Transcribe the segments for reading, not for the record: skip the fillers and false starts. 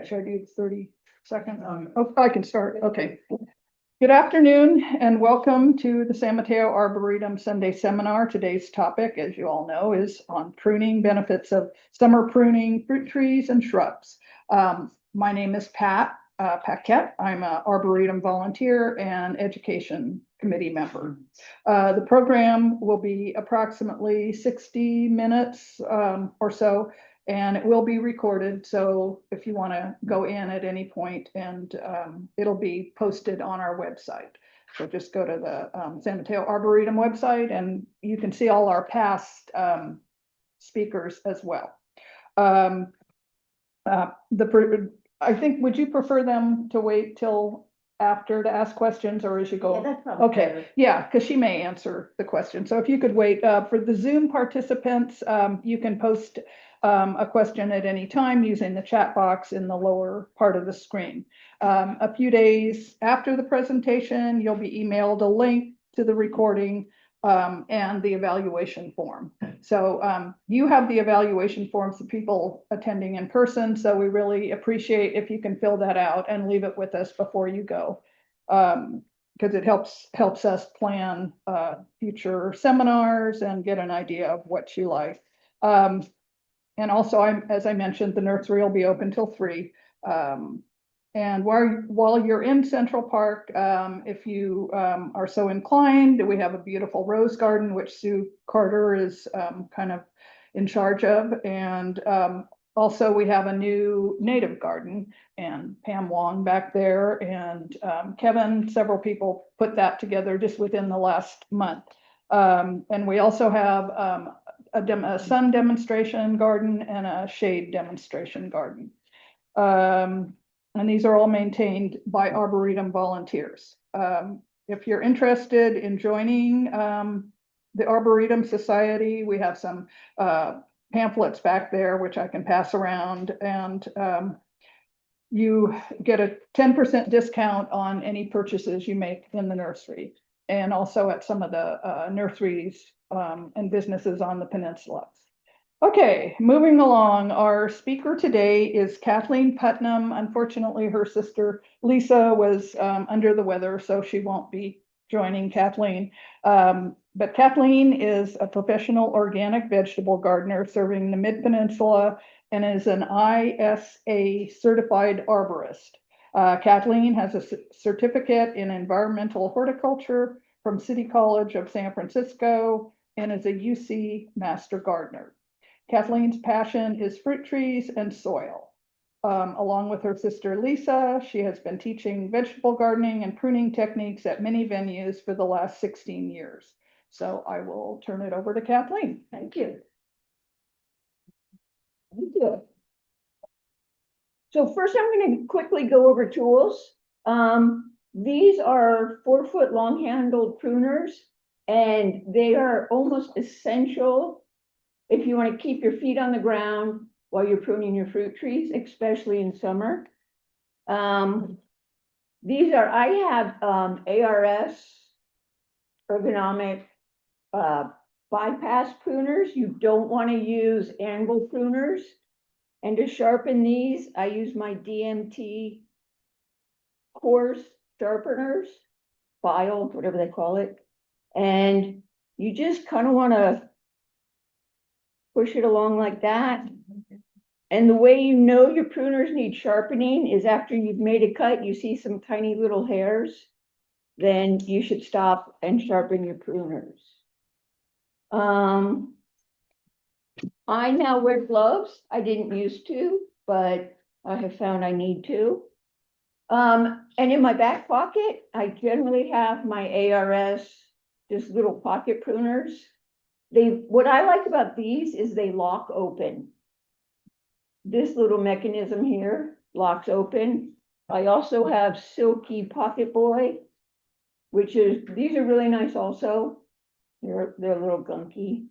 Should I do 30 seconds? Oh, I can start. Okay. Good afternoon and welcome to the San Mateo Arboretum Sunday Seminar. Today's topic, as you all know, is on pruning, benefits of summer pruning, fruit trees and shrubs. My name is Pat Paquette. I'm an Arboretum volunteer and education committee member. The program will be approximately 60 minutes or so, and it will be recorded. So if you want to go in at any point, and it'll be posted on our website. So just go to the San Mateo Arboretum website and you can see all our past speakers as well. I think, would you prefer them to wait till after to ask questions, or as you go? Yeah, that's probably okay better. Yeah, because she may answer the question. So if you could wait for the Zoom participants, you can post a question at any time using the chat box in the lower part of the screen. A few days after the presentation, you'll be emailed a link to the recording and the evaluation form. So you have the evaluation forms for people attending in person. So we really appreciate if you can fill that out and leave it with us before you go. Because it helps us plan future seminars and get an idea of what you like. And also, as I mentioned, the nursery will be open till 3. And while you're in Central Park, if you are so inclined, we have a beautiful rose garden, which Sue Carter is kind of in charge of. And also we have a new native garden, and Pam Wong back there, and Kevin, several people put that together just within the last month. And we also have a sun demonstration garden and a shade demonstration garden. And these are all maintained by Arboretum volunteers. If you're interested in joining the Arboretum Society, we have some pamphlets back there, which I can pass around, and you get a 10% discount on any purchases you make in the nursery, and also at some of the nurseries and businesses on the peninsula. Okay, moving along, our speaker today is Kathleen Putnam. Unfortunately, her sister Lisa was under the weather, so she won't be joining Kathleen. But Kathleen is a professional organic vegetable gardener serving the Mid-Peninsula and is an ISA Certified Arborist. Kathleen has a certificate in Environmental Horticulture from City College of San Francisco and is a UC Master Gardener. Kathleen's passion is fruit trees and soil. Along with her sister Lisa, she has been teaching vegetable gardening and pruning techniques at many venues for the last 16 years. So I will turn it over to Kathleen. Thank you. Thank you. So first I'm going to quickly go over tools. These are 4-foot long handled pruners, and they are almost essential if you want to keep your feet on the ground while you're pruning your fruit trees, especially in summer. These are, I have ARS ergonomic bypass pruners. You don't want to use angle pruners. And to sharpen these, I use my DMT coarse sharpeners, file, whatever they call it. And you just kind of want to push it along like that. And the way you know your pruners need sharpening is after you've made a cut, you see some tiny little hairs, then you should stop and sharpen your pruners. I now wear gloves. I didn't used to, but I have found I need to. And in my back pocket, I generally have my ARS, just little pocket pruners. What I like about these is they lock open. This little mechanism here locks open. I also have Silky Pocket Boy, these are really nice also. They're a little gunky.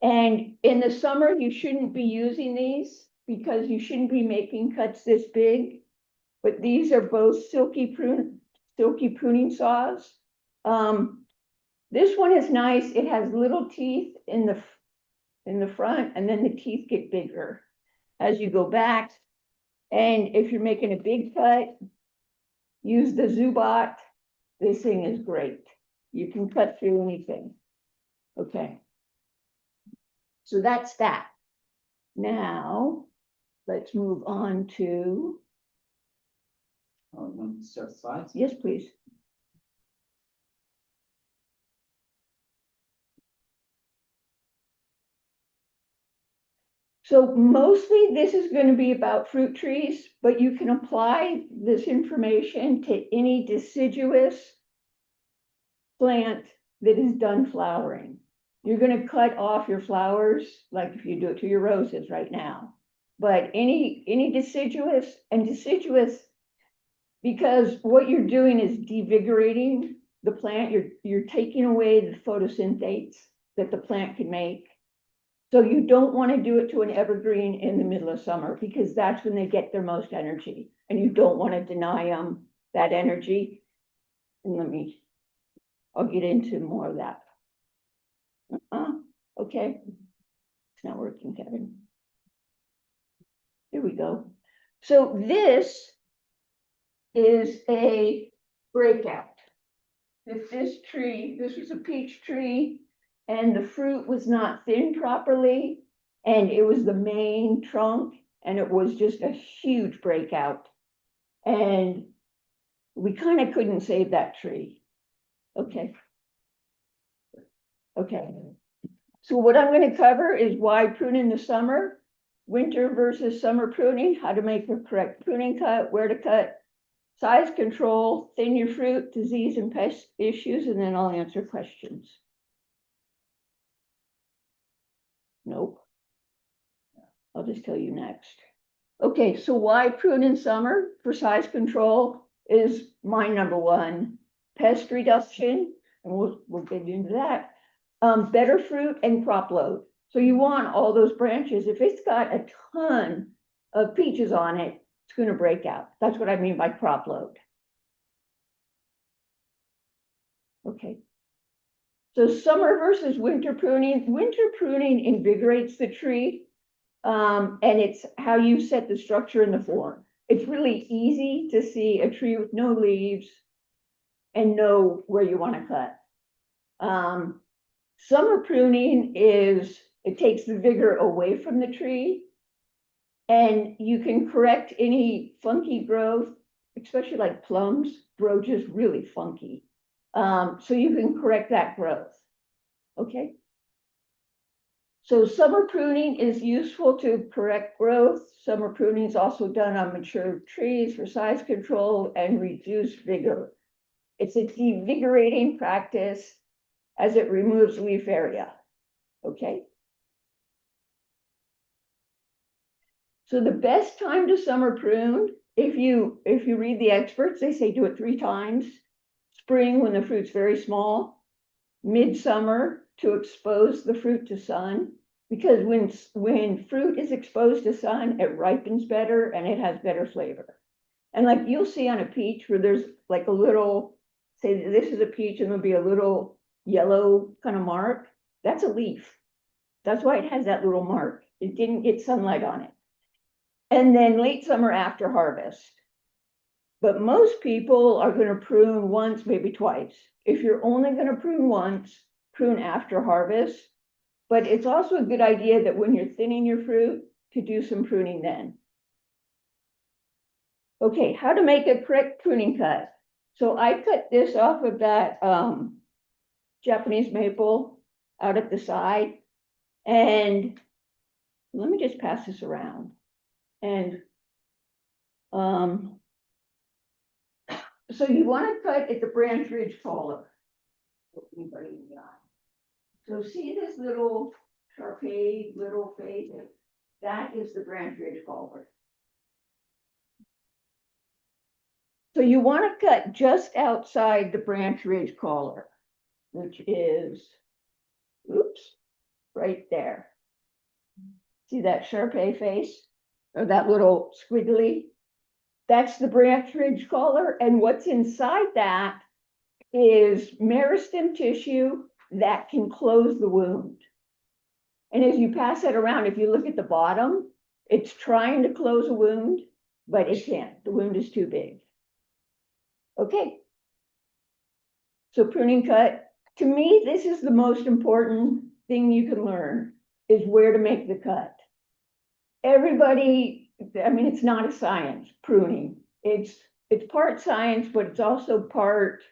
And in the summer, you shouldn't be using these because you shouldn't be making cuts this big. But these are both silky pruning saws. This one is nice. It has little teeth in the front, and then the teeth get bigger. As you go back, And if you're making a big cut, use the Zubot. This thing is great. You can cut through anything. Okay. So that's that. Now, let's move on to, Start slides. yes, please. So mostly this is going to be about fruit trees, but you can apply this information to any deciduous plant that is done flowering. You're going to cut off your flowers, like if you do it to your roses right now. But any deciduous, and deciduous, because what you're doing is devigorating the plant, you're taking away the photosynthate that the plant can make. So you don't want to do it to an evergreen in the middle of summer, because that's when they get their most energy, and you don't want to deny them that energy. And I'll get into more of that. Okay, it's not working, Kevin. Here we go. So this is a breakout. If this tree, this was a peach tree, and the fruit was not thinned properly, and it was the main trunk, and it was just a huge breakout. And we kind of couldn't save that tree. Okay. Okay. So what I'm going to cover is why prune in the summer, winter versus summer pruning, how to make a correct pruning cut, where to cut, size control, thin your fruit, disease and pest issues, and then I'll answer questions. Nope. I'll just tell you next. Okay, so why prune in summer for size control is my number one. Pest reduction, and we'll get into that. Better fruit and crop load. So you want all those branches. If it's got a ton of peaches on it, it's going to break out. That's what I mean by crop load. Okay. So summer versus winter pruning. Winter pruning invigorates the tree, and it's how you set the structure and the form. It's really easy to see a tree with no leaves and know where you want to cut. Summer pruning it takes the vigor away from the tree, and you can correct any funky growth, especially like plums grow just really funky. So you can correct that growth. Okay. So summer pruning is useful to correct growth. Summer pruning is also done on mature trees for size control and reduce vigor. It's a devigorating practice as it removes leaf area. Okay. So the best time to summer prune, if you read the experts, they say do it 3 times. Spring when the fruit's very small, midsummer to expose the fruit to sun, because when fruit is exposed to sun, it ripens better and it has better flavor. And like you'll see on a peach where there's like a little, say this is a peach and there'll be a little yellow kind of mark, that's a leaf. That's why it has that little mark. It didn't get sunlight on it. And then late summer after harvest. But most people are going to prune once, maybe twice. If you're only going to prune once, prune after harvest. But it's also a good idea that when you're thinning your fruit, to do some pruning then. Okay, how to make a correct pruning cut. So I cut this off of that Japanese maple out at the side. And let me just pass this around. And so you want to cut at the branch ridge collar. So see this little sharpay little face? That is the branch ridge collar. So you want to cut just outside the branch ridge collar, which is, oops, right there. See that sharpay face? Or that little squiggly? That's the branch ridge collar, and what's inside that is meristem tissue that can close the wound. And as you pass it around, if you look at the bottom, it's trying to close a wound, but it can't. The wound is too big. Okay. So pruning cut, to me, this is the most important thing you can learn, is where to make the cut. Everybody, I mean, it's not a science, pruning. It's part science, but it's also part,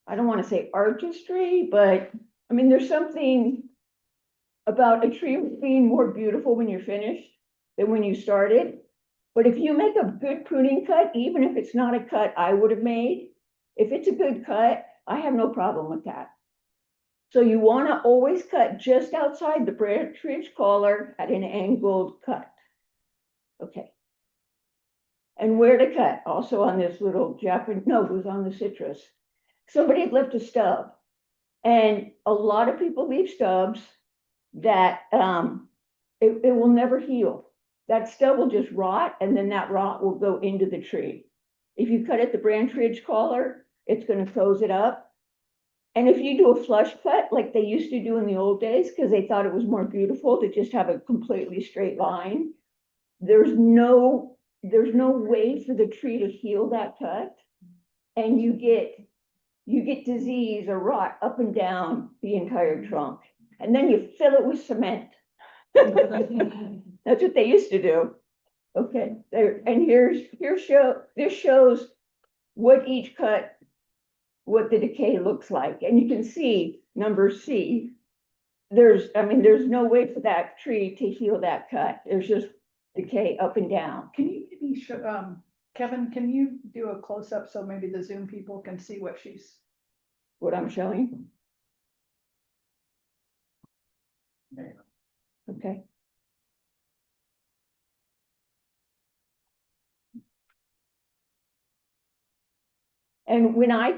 I don't want to say artistry, but I mean, there's something about a tree being more beautiful when you're finished than when you started. But if you make a good pruning cut, even if it's not a cut I would have made, if it's a good cut, I have no problem with that. So you want to always cut just outside the branch ridge collar at an angled cut. Okay. And where to cut? Also on this little Japanese, no, it was on the citrus. Somebody had left a stub. And a lot of people leave stubs that it will never heal. That stub will just rot, and then that rot will go into the tree. If you cut at the branch ridge collar, it's going to close it up. And if you do a flush cut, like they used to do in the old days, because they thought it was more beautiful to just have a completely straight line, there's no way for the tree to heal that cut. And you get disease or rot up and down the entire trunk. And then you fill it with cement. That's what they used to do. Okay, there, and this shows what each cut, what the decay looks like. And you can see number C, there's no way for that tree to heal that cut. There's just decay up and down. Can you maybe show, Kevin, can you do a close-up so maybe the Zoom people can see What I'm showing? Okay. And when I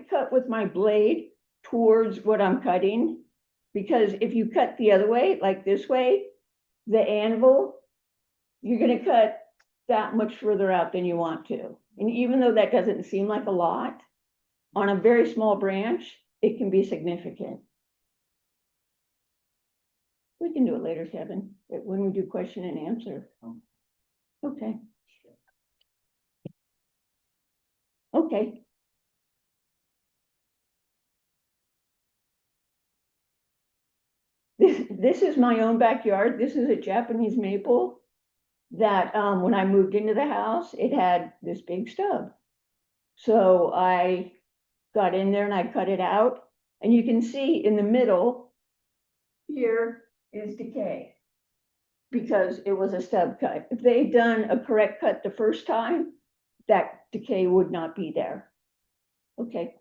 cut with my blade towards what I'm cutting, because if you cut the other way, like this way, the anvil, you're going to cut that much further out than you want to. And even though that doesn't seem like a lot, on a very small branch, it can be significant. We can do it later, Kevin, when we do question and answer. Okay. Okay. This is my own backyard. This is a Japanese maple that when I moved into the house, it had this big stub. So I got in there and I cut it out. And you can see in the middle here is decay because it was a stub cut. If they'd done a correct cut the first time, that decay would not be there. Okay.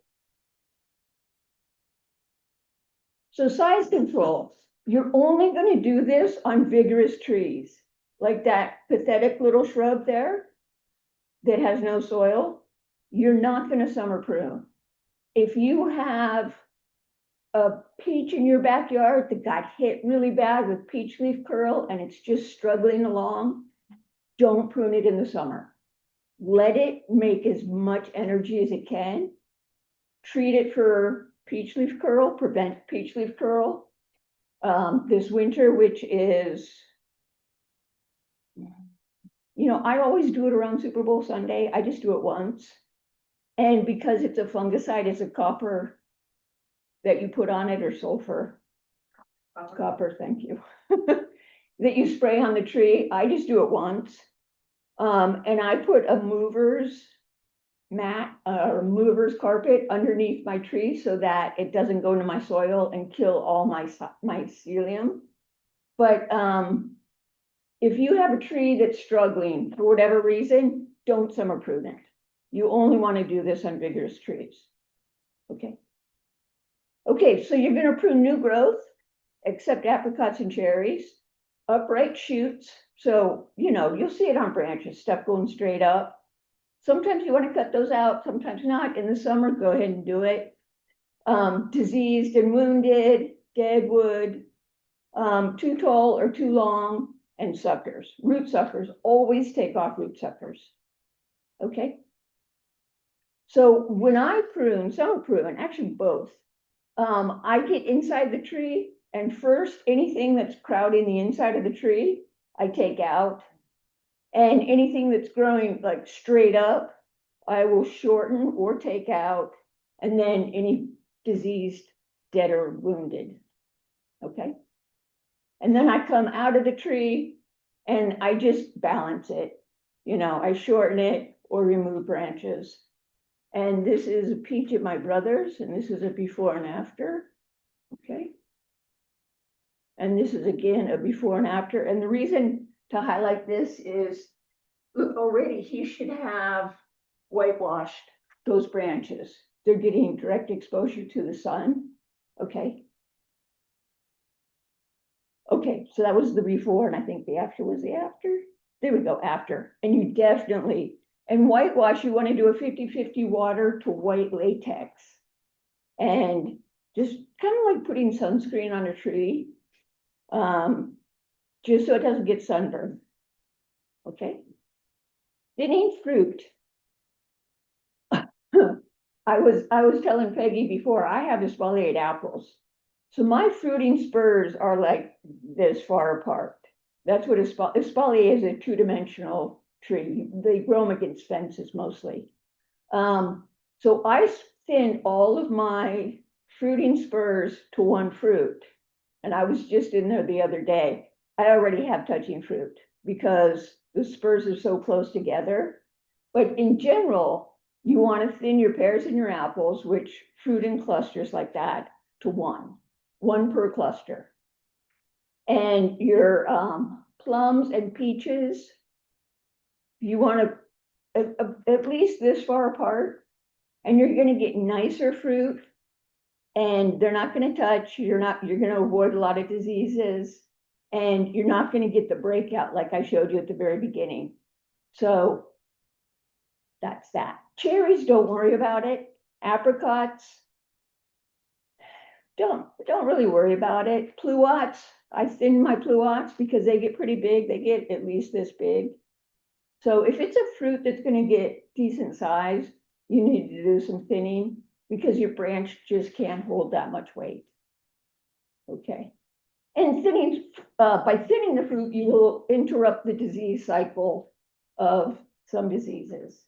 So size control, you're only going to do this on vigorous trees, like that pathetic little shrub there that has no soil. You're not going to summer prune. If you have a peach in your backyard that got hit really bad with peach leaf curl and it's just struggling along, don't prune it in the summer. Let it make as much energy as it can. Treat it for peach leaf curl, prevent peach leaf curl. This winter, which is, I always do it around Super Bowl Sunday. I just do it once. And because it's a fungicide, it's a copper that you put on it, or sulfur. Copper, thank you. That you spray on the tree. I just do it once. And I put a mover's mat or mover's carpet underneath my tree so that it doesn't go into my soil and kill all my psyllium. But if you have a tree that's struggling for whatever reason, don't summer prune it. You only want to do this on vigorous trees. Okay. Okay, so you're going to prune new growth, except apricots and cherries, upright shoots. So, you'll see it on branches, stuff going straight up. Sometimes you want to cut those out, sometimes not. In the summer, go ahead and do it. Diseased and wounded, dead wood, too tall or too long, and suckers. Root suckers, always take off root suckers. Okay. So when I prune, summer prune, actually both, I get inside the tree, and first anything that's crowding the inside of the tree, I take out. And anything that's growing like straight up, I will shorten or take out, and then any diseased, dead or wounded, okay? And then I come out of the tree and I just balance it. You know, I shorten it or remove branches. And this is a peach of my brother's, and this is a before and after, okay? And this is again a before and after. And the reason to highlight this is, look, already he should have whitewashed those branches. They're getting direct exposure to the sun, okay? Okay, so that was the before, and I think the after was the after. There we go, after. And you definitely, and whitewash, you want to do a 50-50 water to white latex. And just kind of like putting sunscreen on a tree, just so it doesn't get sunburned. Okay. Thinning fruit. I was telling Peggy before, I have espalier apples. So my fruiting spurs are like this far apart. That's what espalier is, a two-dimensional tree. They grow them against fences mostly. So I thin all of my fruiting spurs to one fruit. And I was just in there the other day. I already have touching fruit because the spurs are so close together. But in general, you want to thin your pears and your apples, which fruit in clusters like that, to one per cluster. And your plums and peaches, you want to at least this far apart, and you're going to get nicer fruit, and they're not going to touch. You're going to avoid a lot of diseases, and you're not going to get the breakout like I showed you at the very beginning. So that's that. Cherries, don't worry about it. Apricots, don't really worry about it. Pluots, I thin my pluots because they get pretty big. They get at least this big. So if it's a fruit that's going to get decent size, you need to do some thinning because your branch just can't hold that much weight. Okay. And thinning, by thinning the fruit, you will interrupt the disease cycle of some diseases.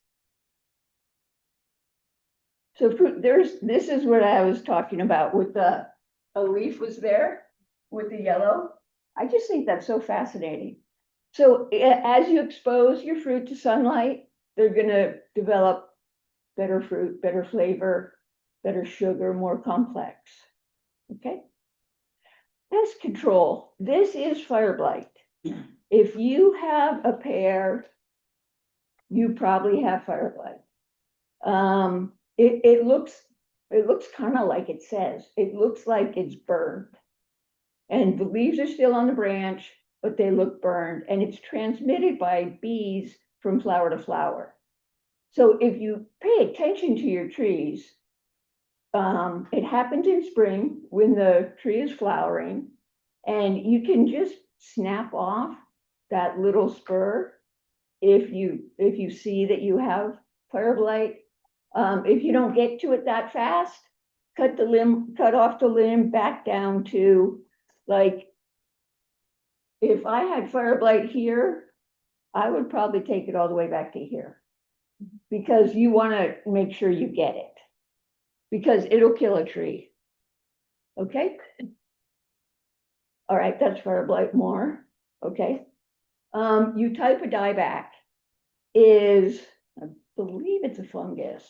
So fruit, this is what I was talking about with a leaf was there with the yellow. I just think that's so fascinating. So as you expose your fruit to sunlight, they're going to develop better fruit, better flavor, better sugar, more complex. Okay. Pest control. This is fire blight. If you have a pear, you probably have fire blight. It looks kind of like it says. It looks like it's burned. And the leaves are still on the branch, but they look burned. And it's transmitted by bees from flower to flower. So if you pay attention to your trees, it happens in spring when the tree is flowering, and you can just snap off that little spur if you see that you have fire blight. If you don't get to it that fast, cut off the limb back down to, like, if I had fire blight here, I would probably take it all the way back to here, because you want to make sure you get it, because it'll kill a tree. Okay. All right, that's fire blight more. Okay. Eutypa dieback is, I believe it's a fungus.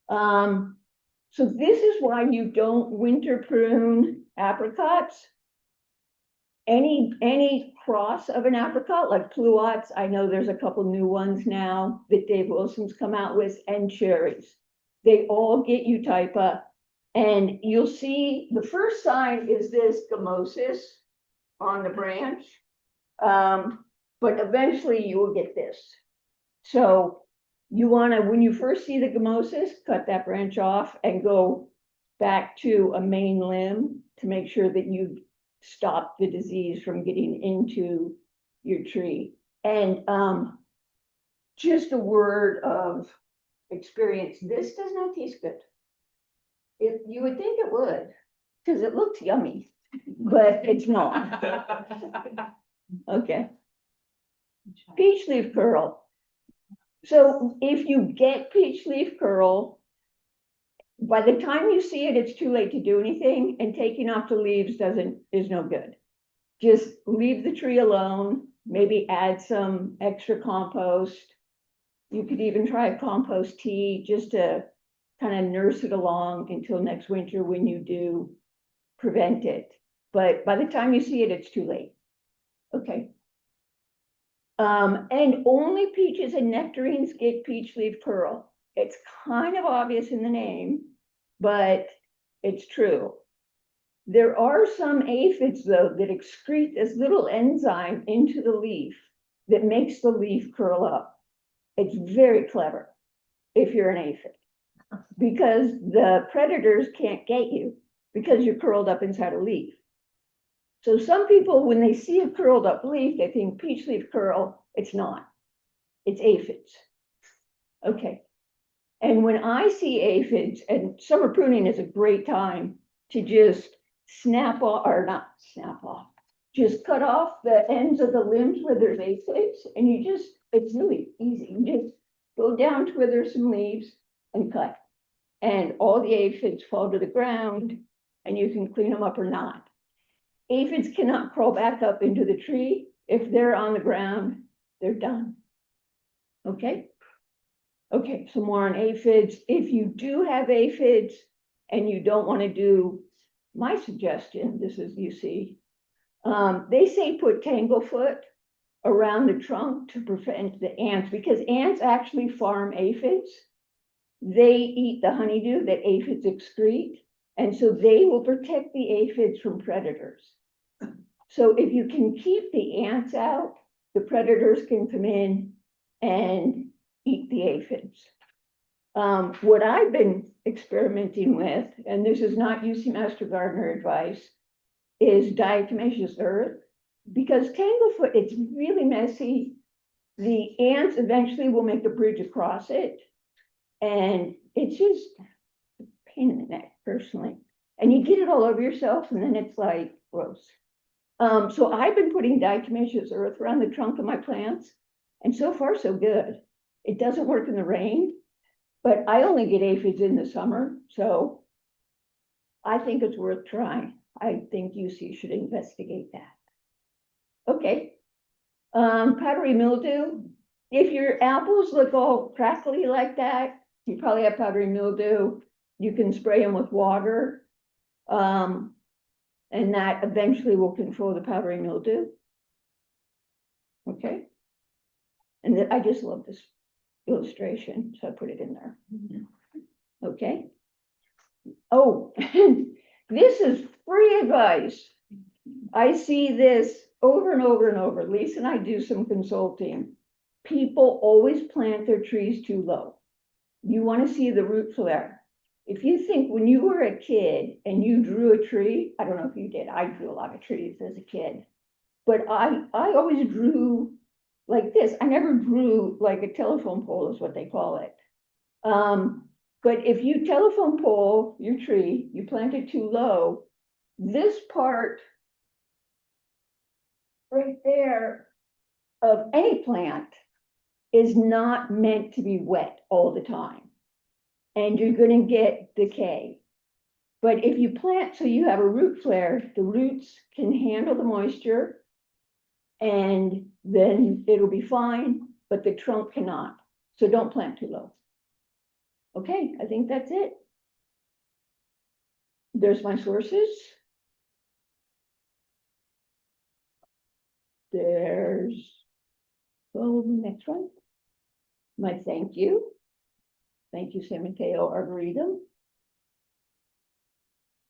So this is why you don't winter prune apricots. Any cross of an apricot, like pluots, I know there's a couple new ones now that Dave Wilson's come out with, and cherries. They all get eutypa, and you'll see the first sign is this gummosis on the branch. But eventually you will get this. So you want to, when you first see the gummosis, cut that branch off and go back to a main limb to make sure that you stop the disease from getting into your tree. And just a word of experience, this does not taste good. You would think it would, because it looks yummy, but it's not. Okay. Peach leaf curl. So if you get peach leaf curl, by the time you see it, it's too late to do anything, and taking off the leaves is no good. Just leave the tree alone, maybe add some extra compost. You could even try a compost tea just to kind of nurse it along until next winter when you do prevent it. But by the time you see it, it's too late. Okay. And only peaches and nectarines get peach leaf curl. It's kind of obvious in the name, but it's true. There are some aphids, though, that excrete this little enzyme into the leaf that makes the leaf curl up. It's very clever if you're an aphid, because the predators can't get you because you're curled up inside a leaf. So some people, when they see a curled up leaf, they think peach leaf curl. It's not. It's aphids. Okay. And when I see aphids, and summer pruning is a great time to just snap off, or not snap off, just cut off the ends of the limbs where there's aphids, and it's really easy. You just go down to where there's some leaves and cut. And all the aphids fall to the ground, and you can clean them up or not. Aphids cannot crawl back up into the tree. If they're on the ground, they're done. Okay? Okay, some more on aphids. If you do have aphids and you don't want to do my suggestion, this is, you see, they say put tanglefoot around the trunk to prevent the ants, because ants actually farm aphids. They eat the honeydew that aphids excrete, and so they will protect the aphids from predators. So if you can keep the ants out, the predators can come in and eat the aphids. What I've been experimenting with, and this is not UC Master Gardener advice, is diatomaceous earth, because tanglefoot, it's really messy. The ants eventually will make a bridge across it, and it's just a pain in the neck, personally. And you get it all over yourself, and then it's like gross. So I've been putting diatomaceous earth around the trunk of my plants, and so far so good. It doesn't work in the rain, but I only get aphids in the summer, so I think it's worth trying. I think UC should investigate that. Okay. Powdery mildew. If your apples look all crackly like that, you probably have powdery mildew. You can spray them with water, and that eventually will control the powdery mildew. Okay. And I just love this illustration, so I put it in there. Okay. Oh, this is free advice. I see this over and over and over. Lisa and I do some consulting. People always plant their trees too low. You want to see the root flare. If you think when you were a kid and you drew a tree, I don't know if you did, I drew a lot of trees as a kid, but I always drew like this. I never drew like a telephone pole is what they call it. But if you telephone pole your tree, you plant it too low, this part right there of any plant is not meant to be wet all the time. And you're going to get decay. But if you plant so you have a root flare, the roots can handle the moisture, and then it'll be fine, but the trunk cannot. So don't plant too low. Okay, I think that's it. There's my sources. There's, oh, next one. My thank you. Thank you, San Mateo Arboretum.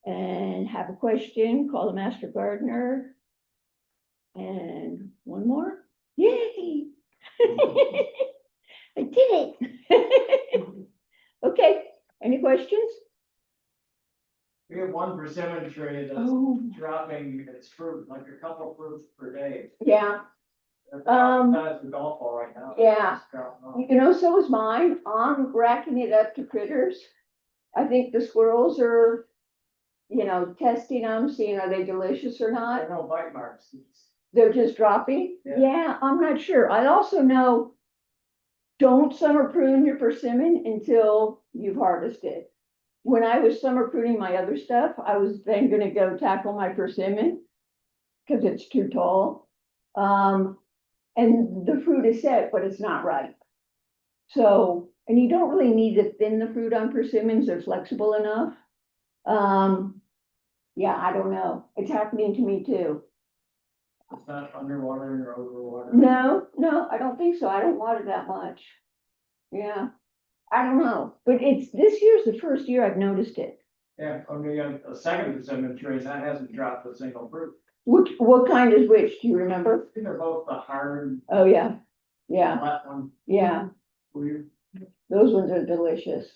And have a question, call the Master Gardener. And one more. Yay! I did it. Okay, any questions? We have one persimmon tree that's dropping its fruit, like a couple fruits per day. Yeah. That's the golf ball right now. Yeah. You know, so is mine. I'm racking it up to critters. I think the squirrels are, you know, testing them, seeing are they delicious or There not. are no bite marks. They're just dropping? Yeah. Yeah, I'm not sure. I also know, don't summer prune your persimmon until you've harvested. When I was summer pruning my other stuff, I was then gonna go tackle my persimmon because it's too tall. And the fruit is set, but it's not ripe. So, and you don't really need to thin the fruit on persimmons, they're flexible enough. Yeah, I don't know. It's happening to me too. It's not underwater or overwater. No, no, I don't think so. I don't water that much. Yeah, I don't know, but this year's the first year I've noticed it. Yeah, I mean, a second persimmon tree, that hasn't dropped a single fruit. What kind is which? Do you remember? I think they're both the hard, Oh, yeah, yeah, flat one. yeah. Weird. Those ones are delicious.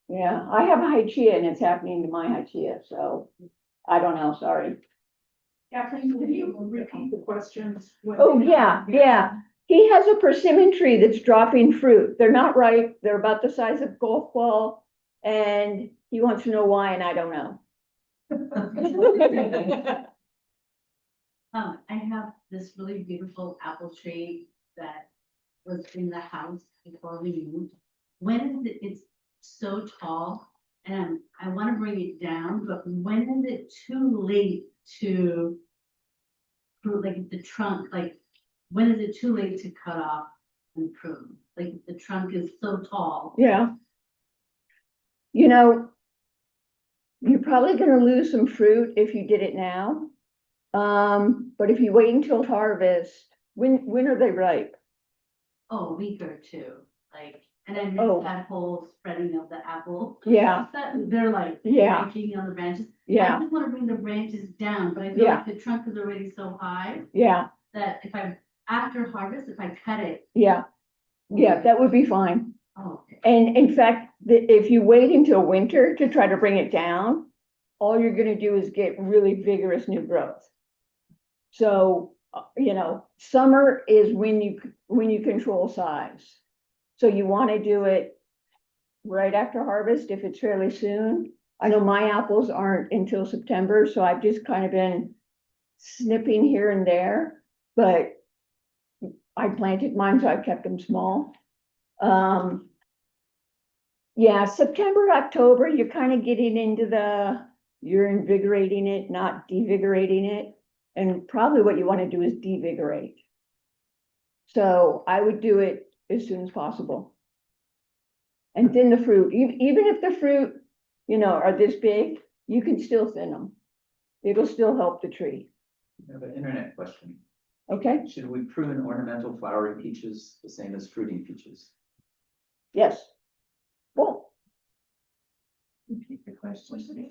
Yeah, I have a high chia and it's happening to my high chia, so I don't know, sorry. Kathleen, can you repeat the questions? Oh, yeah, yeah. He has a persimmon tree that's dropping fruit. They're not ripe. They're about the size of a golf ball. And he wants to know why, and I don't know. I have this really beautiful apple tree that was in the house before we moved. When is it, it's so tall and I want to bring it down, but when is it too late to, for like the trunk, like, when is it too late to cut off and prune? Like the trunk is so tall. Yeah. You know, you're probably gonna lose some fruit if you did it now. But if you wait until harvest, when are they ripe? Oh, a week or two, like, and I missed Oh. that whole spreading of the apple. Yeah, That they're like Yeah. breaking on the branches. yeah, I just want to bring the branches down, but I feel Yeah. like the trunk is already so high yeah, that if I, after harvest, if I cut it, yeah. Yeah, that would be fine. oh, okay. And in fact, if you wait until winter to try to bring it down, all you're gonna do is get really vigorous new growth. So, you know, summer is when you control size. So you wanna do it right after harvest if it's fairly soon. I know my apples aren't until September, so I've just kind of been snipping here and there, but I planted mine, so I kept them small. Yeah, September, October, you're kind of getting into you're invigorating it, not devigorating it. And probably what you want to do is devigorate. So I would do it as soon as possible. And thin the fruit, even if the fruit, you know, are this big, you can still thin them. It'll still help the tree, I have an internet question. okay? Should we prune ornamental flowering peaches the same as fruiting peaches? Yes. Well, Repeat the question.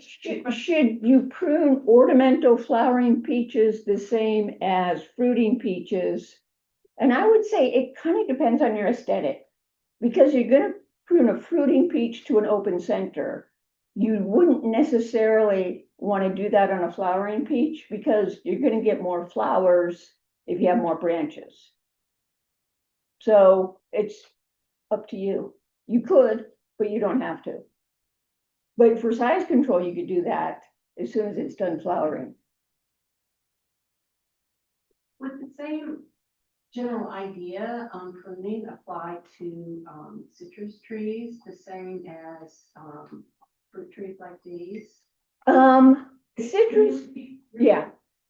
should you prune ornamental flowering peaches the same as fruiting peaches? And I would say it kind of depends on your aesthetic, because you're gonna prune a fruiting peach to an open center. You wouldn't necessarily want to do that on a flowering peach because you're gonna get more flowers if you have more branches. So it's up to you. You could, but you don't have to. But for size control, you could do that as soon as it's done flowering. Would the same general idea on pruning apply to citrus trees, the same as fruit trees like these? Citrus, yeah.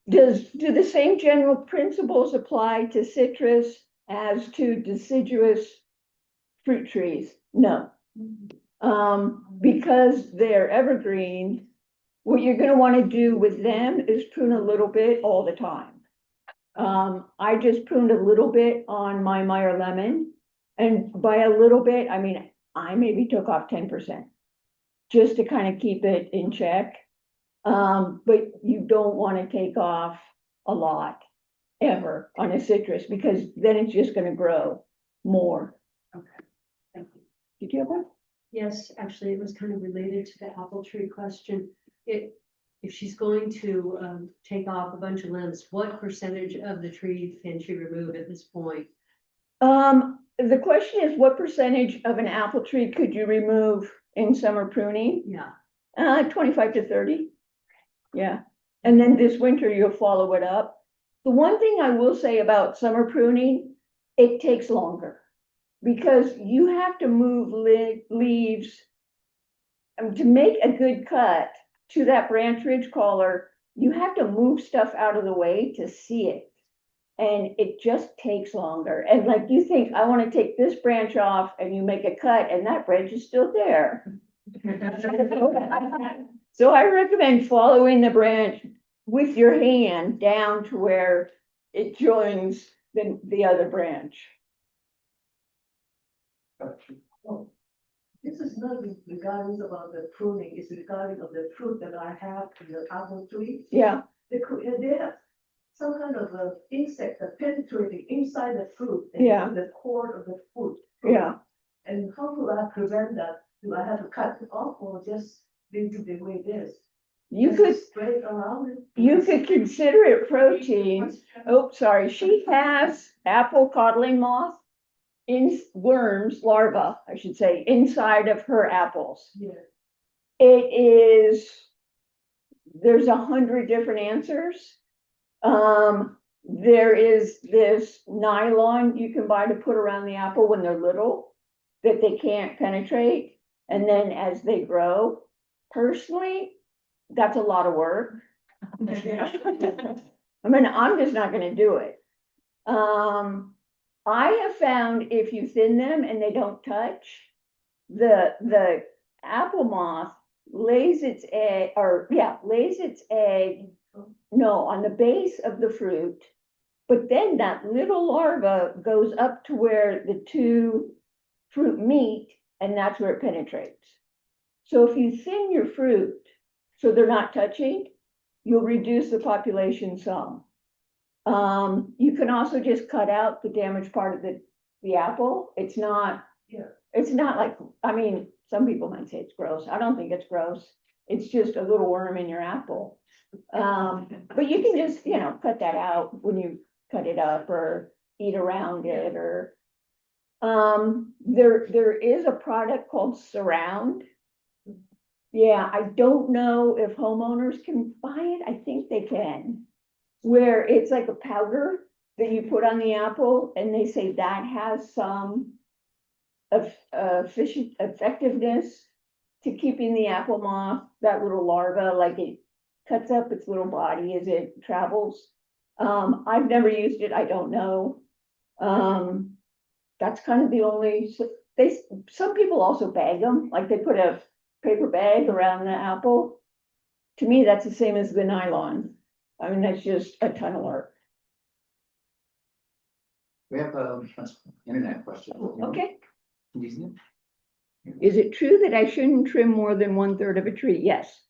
Do the same general principles apply to citrus as to deciduous fruit trees? No. Because they're evergreen, what you're gonna wanna do with them is prune a little bit all the time. I just pruned a little bit on my Meyer lemon, and by a little bit, I mean, I maybe took off 10%, just to kind of keep it in check. But you don't wanna take off a lot ever on a citrus, because then it's just gonna grow more. Okay, thank you. Did you have one? Yes, actually, it was kind of related to the apple tree question. If she's going to take off a bunch of limbs, what percentage of the tree can she remove at this point? The question is, what percentage of an apple tree could you remove in summer pruning? Yeah, 25 to 30. Yeah, and then this winter you'll follow it up. The one thing I will say about summer pruning, it takes longer. Because you have to move leaves. To make a good cut to that branch ridge collar, you have to move stuff out of the way to see it. And it just takes longer. And like you think, I want to take this branch off, and you make a cut and that branch is still there. So I recommend following the branch with your hand down to where it joins the other branch. This is not regarding about the pruning, it's regarding of the fruit that I have in the apple tree. Yeah, They have some kind of a insect that penetrating inside the fruit. Yeah. The core of the fruit. yeah. And how do I prevent that? Do I have to cut it off or just leave it the way it is? You Just could, spray it around it? you could consider it protein. Oh, sorry, she has apple codling moth in worms, larvae, I should say, inside of her apples. Yeah. It is, there's 100 different answers. There is this nylon you can buy to put around the apple when they're little that they can't penetrate. And then as they grow, personally, that's a lot of work. I mean, I'm just not gonna do it. I have found if you thin them and they don't touch, the apple moth lays its egg, lays its egg, no, on the base of the fruit. But then that little larva goes up to where the two fruit meet, and that's where it penetrates. So if you thin your fruit so they're not touching, you'll reduce the population some. You can also just cut out the damaged part of the apple. It's not, it's not like, I mean, some people might say it's gross. I don't think it's gross. It's just a little worm in your apple. But you can just, cut that out when you cut it up or eat around it or, there is a product called Surround. Yeah, I don't know if homeowners can buy it. I think they can. Where it's like a powder that you put on the apple, and they say that has some effectiveness to keeping the apple moth, that little larva, like it cuts up its little body as it travels. I've never used it, I don't know. That's kind of the only, some people also bag them, like they put a paper bag around the apple. To me, that's the same as the nylon. I mean, that's just a ton of work. We have an internet question. Okay. Can you see it? Is it true that I shouldn't trim more than 1/3 of a tree? Yes.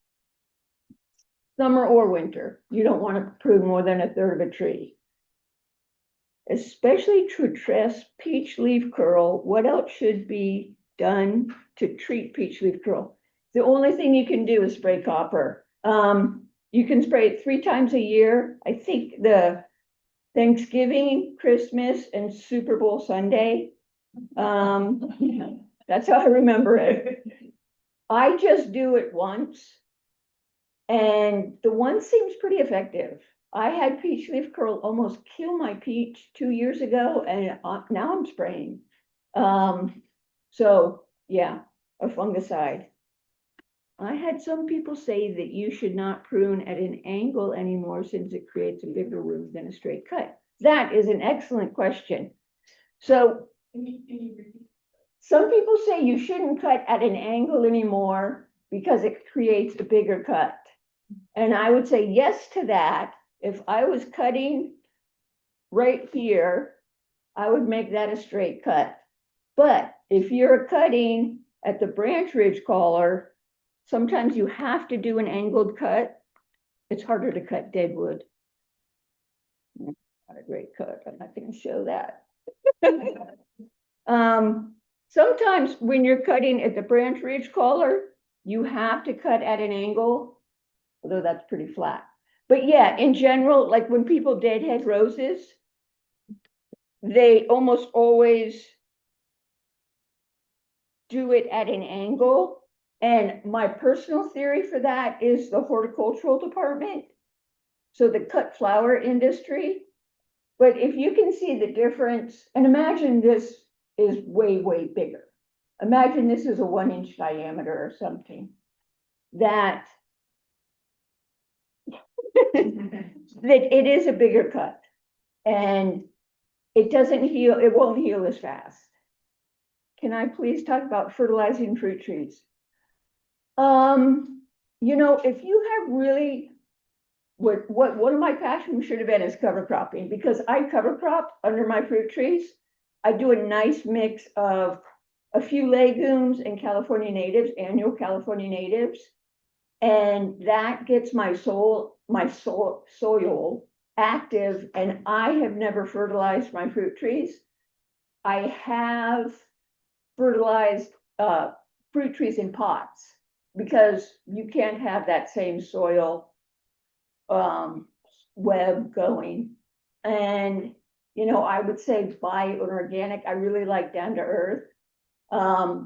Summer or winter, you don't want to prune more than 1/3 of a tree. Especially to address peach leaf curl, what else should be done to treat peach leaf curl? The only thing you can do is spray copper. You can spray it 3 times a year. I think the Thanksgiving, Christmas, and Super Bowl Sunday. That's how I remember it. I just do it once. And the one seems pretty effective. I had peach leaf curl almost kill my peach 2 years ago, and now I'm spraying. So yeah, a fungicide. I had some people say that you should not prune at an angle anymore since it creates a bigger wound than a straight cut. That is an excellent question. So some people say you shouldn't cut at an angle anymore because it creates a bigger cut. And I would say yes to that. If I was cutting right here, I would make that a straight cut. But if you're cutting at the branch ridge collar, sometimes you have to do an angled cut. It's harder to cut dead wood. Not a great cut. I'm not going to show that. Sometimes when you're cutting at the branch ridge collar, you have to cut at an angle, although that's pretty flat. But yeah, in general, like when people deadhead roses, they almost always do it at an angle. And my personal theory for that is the horticultural department. So the cut flower industry, But if you can see the difference, and imagine this is way, way bigger. Imagine this is a 1-inch diameter or something. That it is a bigger cut. And it doesn't heal, it won't heal as fast. Can I please talk about fertilizing fruit trees? If you have really, what one of my passions should have been is cover cropping, because I cover crop under my fruit trees. I do a nice mix of a few legumes and California annual California natives. And that gets my soil active, and I have never fertilized my fruit trees. I have fertilized fruit trees in pots because you can't have that same soil web going. And I would say buy an organic. I really like down to earth.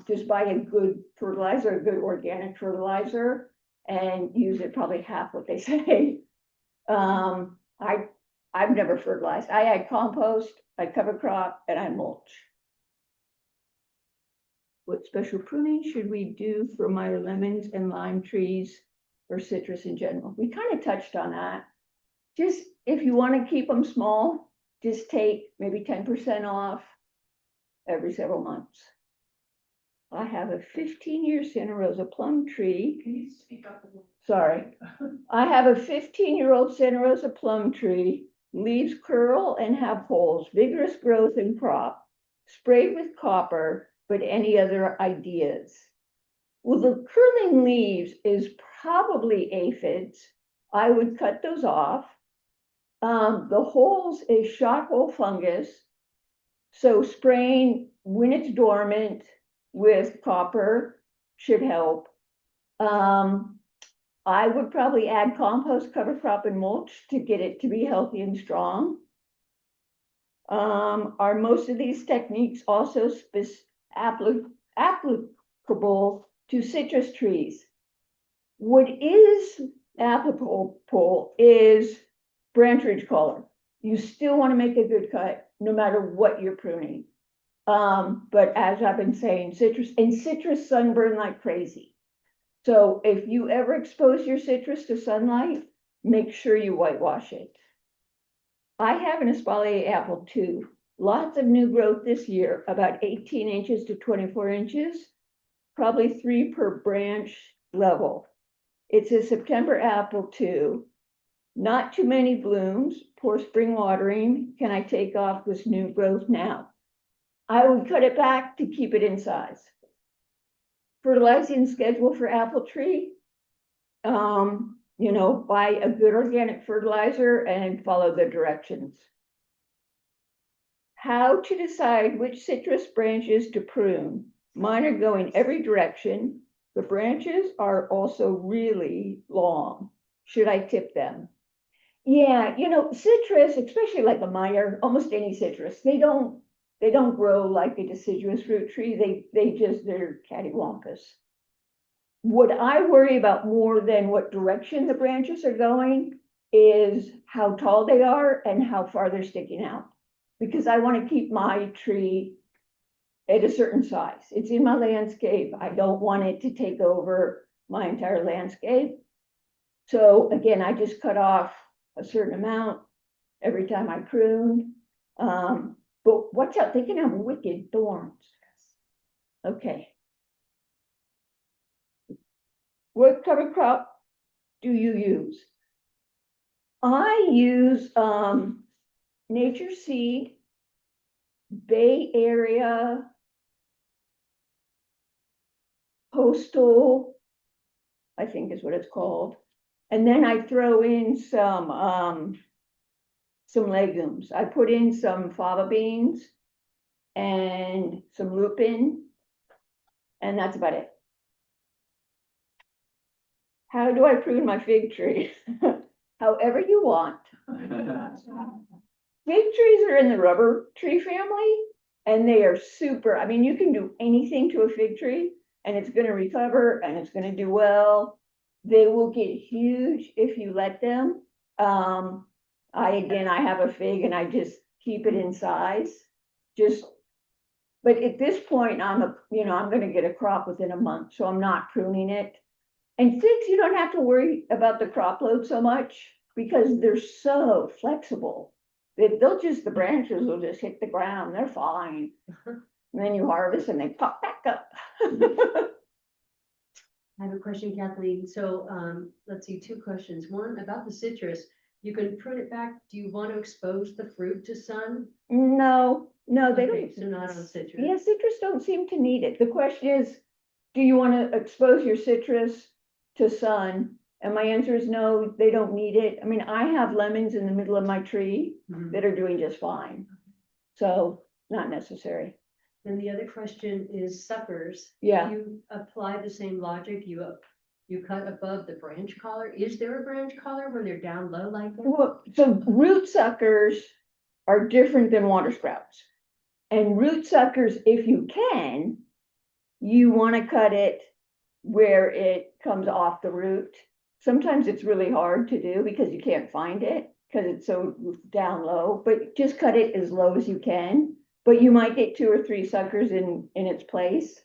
Just buy a good fertilizer, a good organic fertilizer, and use it probably half what they say. I've never fertilized. I add compost, I cover crop, and I mulch. What special pruning should we do for my lemons and lime trees or citrus in general? We kind of touched on that. Just if you want to keep them small, just take maybe 10% off every several months. I have a 15-year Santa Rosa plum tree. Can you speak up a little? Sorry. I have a 15-year-old Santa Rosa plum tree. Leaves curl and have holes, vigorous growth and crop, sprayed with copper, but any other ideas? Well, the curling leaves is probably aphids. I would cut those off. The holes is shot hole fungus. So spraying when it's dormant with copper should help. I would probably add compost, cover crop, and mulch to get it to be healthy and strong. Are most of these techniques also applicable to citrus trees? What is applicable is branch ridge color. You still want to make a good cut no matter what you're pruning. But as I've been saying, citrus sunburn like crazy. So if you ever expose your citrus to sunlight, make sure you whitewash it. I have an espalier apple too. Lots of new growth this year, about 18 inches to 24 inches, probably 3 per branch level. It's a September apple too. Not too many blooms, poor spring watering. Can I take off this new growth now? I would cut it back to keep it in size. Fertilizing schedule for apple tree. Buy a good organic fertilizer and follow the directions. How to decide which citrus branches to prune. Mine are going every direction. The branches are also really long. Should I tip them? Yeah, citrus, especially like a Meyer, almost any citrus, they don't grow like a deciduous fruit tree. They're cattywampus. What I worry about more than what direction the branches are going is how tall they are and how far they're sticking out. Because I want to keep my tree at a certain size. It's in my landscape. I don't want it to take over my entire landscape. So again, I just cut off a certain amount every time I prune. But watch out, they can have wicked thorns. Okay. What cover crop do you use? I use Nature Seed, Bay Area, Postal, I think is what it's called. And then I throw in some legumes. I put in some fava beans and some lupin, and that's about it. How do I prune my fig tree? However you want. Fig trees are in the rubber tree family, and they are super. I mean, you can do anything to a fig tree, and it's going to recover, and it's going to do well. They will get huge if you let them. I have a fig, and I just keep it in size, just. But at this point, I'm gonna get a crop within a month, so I'm not pruning it. And 6, you don't have to worry about the crop load so much because they're so flexible. The branches will just hit the ground, they're fine. And then you harvest and they pop back up. I have a question, Kathleen. So, let's see, 2 questions. One, about the citrus, you can prune it back. Do you want to expose the fruit to sun? No, they Okay, don't. so not on citrus. Yeah, citrus don't seem to need it. The question is, do you want to expose your citrus to sun? And my answer is no, they don't need it. I mean, I have lemons in the middle of my tree Mhm. that are doing just fine. So not necessary. And the other question is suckers. Yeah. You apply the same logic, you cut above the branch collar. Is there a branch collar when they're down low like that? Well, so root suckers are different than water sprouts. And root suckers, if you can, you want to cut it where it comes off the root. Sometimes it's really hard to do because you can't find it because it's so down low, but just cut it as low as you can. But you might get 2 or 3 suckers in its place.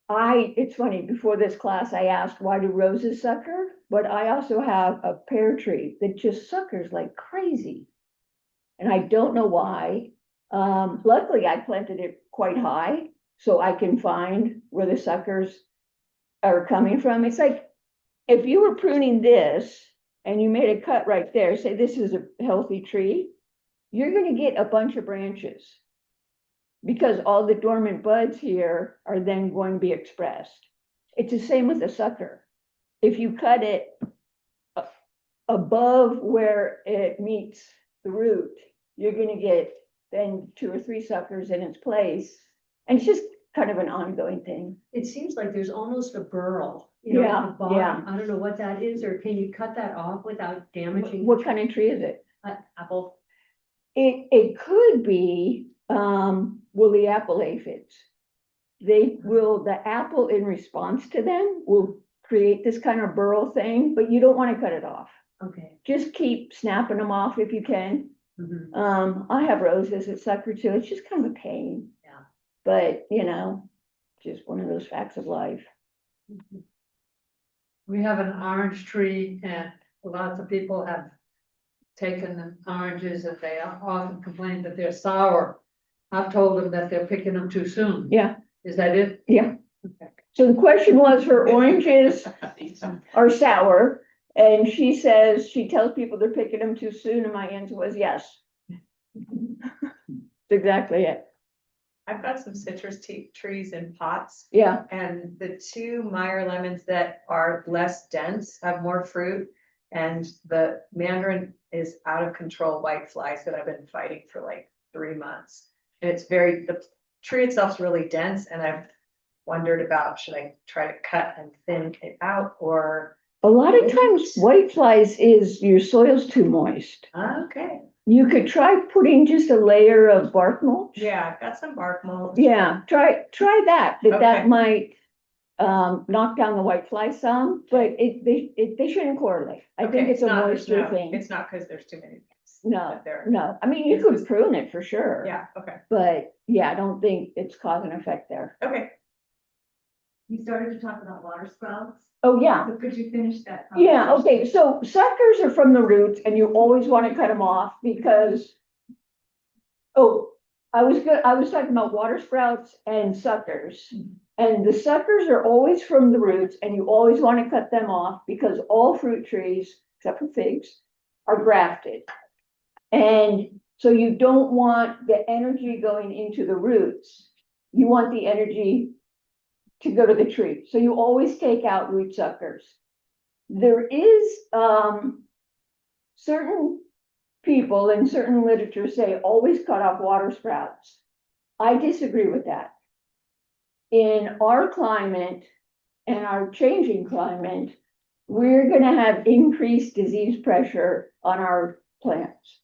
It's funny, before this class, I asked, why do roses sucker? But I also have a pear tree that just suckers like crazy. And I don't know why. Luckily, I planted it quite high, so I can find where the suckers are coming from. It's like, if you were pruning this and you made a cut right there, say this is a healthy tree, you're gonna get a bunch of branches. Because all the dormant buds here are then going to be expressed. It's the same with the sucker. If you cut it above where it meets the root, you're gonna get then 2 or 3 suckers in its place. And it's just kind of an ongoing thing. It seems like there's almost a burl, you know, at the bottom. Yeah. I don't know what that is, or can you cut that off without damaging? What kind of tree is it? Apple. It could be woolly apple aphids. The apple in response to them will create this kind of burl thing, but you don't want to cut it off. Okay. Just keep snapping them off if you can. Mhm. I have roses that sucker too. It's just kind of a pain. Yeah. But, just one of those facts of life. We have an orange tree and lots of people have taken the oranges and they often complain that they're sour. I've told them that they're picking them too soon. Yeah, Is that it? yeah. So the question was, her oranges are sour. And she says, she tells people they're picking them too soon, and my answer was yes. That's exactly it. I've got some citrus trees in pots, Yeah, and the 2 Meyer lemons that are less dense have more fruit. And the mandarin is out of control white flies that I've been fighting for like 3 months. And the tree itself is really dense, and I've wondered about, should I try to cut and thin it out, or? a lot of times white flies is your soil's too moist. Okay, You could try putting just a layer of bark mulch. yeah, I've got some bark mulch. Yeah, try that, but that Okay. might knock down the white fly some, but they shouldn't correlate. I think Okay, it's a not- moisture no, thing. It's not because there's too many things. No, that they're- no, I mean, you It's could just- prune it for sure. Yeah, okay, But yeah, I don't think it's cause and effect there. okay. You started to talk about water sprouts, Oh, yeah. so could you finish that? Yeah, conversation? okay, so suckers are from the roots and you always want to cut them off because. I was talking about water sprouts and suckers. And the suckers are always from the roots and you always want to cut them off because all fruit trees, except for figs, are grafted. And so you don't want the energy going into the roots. You want the energy to go to the tree. So you always take out root suckers. There is certain people in certain literature say always cut off water sprouts. I disagree with that. In our climate and our changing climate, we're going to have increased disease pressure on our plants.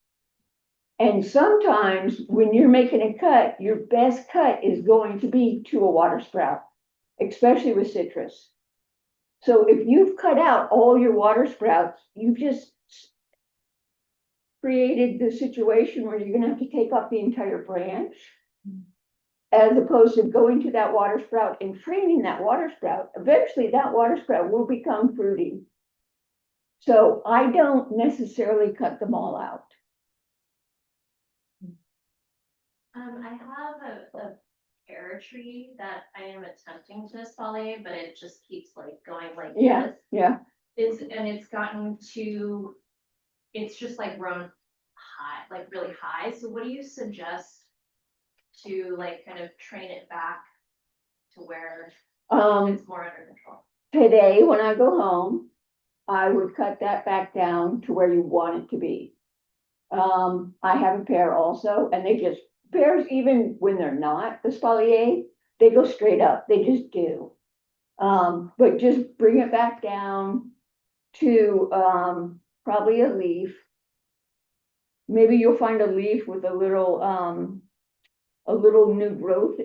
And sometimes when you're making a cut, your best cut is going to be to a water sprout, especially with citrus. So if you've cut out all your water sprouts, you've just created the situation where you're gonna have to take off the entire branch. As opposed to going to that water sprout and training that water sprout, eventually that water sprout will become fruity. So I don't necessarily cut them all out. I have a pear tree that I am attempting to exfoliate, but it just keeps like going like Yeah, this. yeah. It's gotten to, it's just like grown high, like really high. So what do you suggest to like kind of train it back to where it's more under control? Today, when I go home, I would cut that back down to where you want it to be. I have a pear also, and pears, even when they're not espalier, they go straight up, they just do. But just bring it back down to, probably a leaf. Maybe you'll find a leaf with a little new growth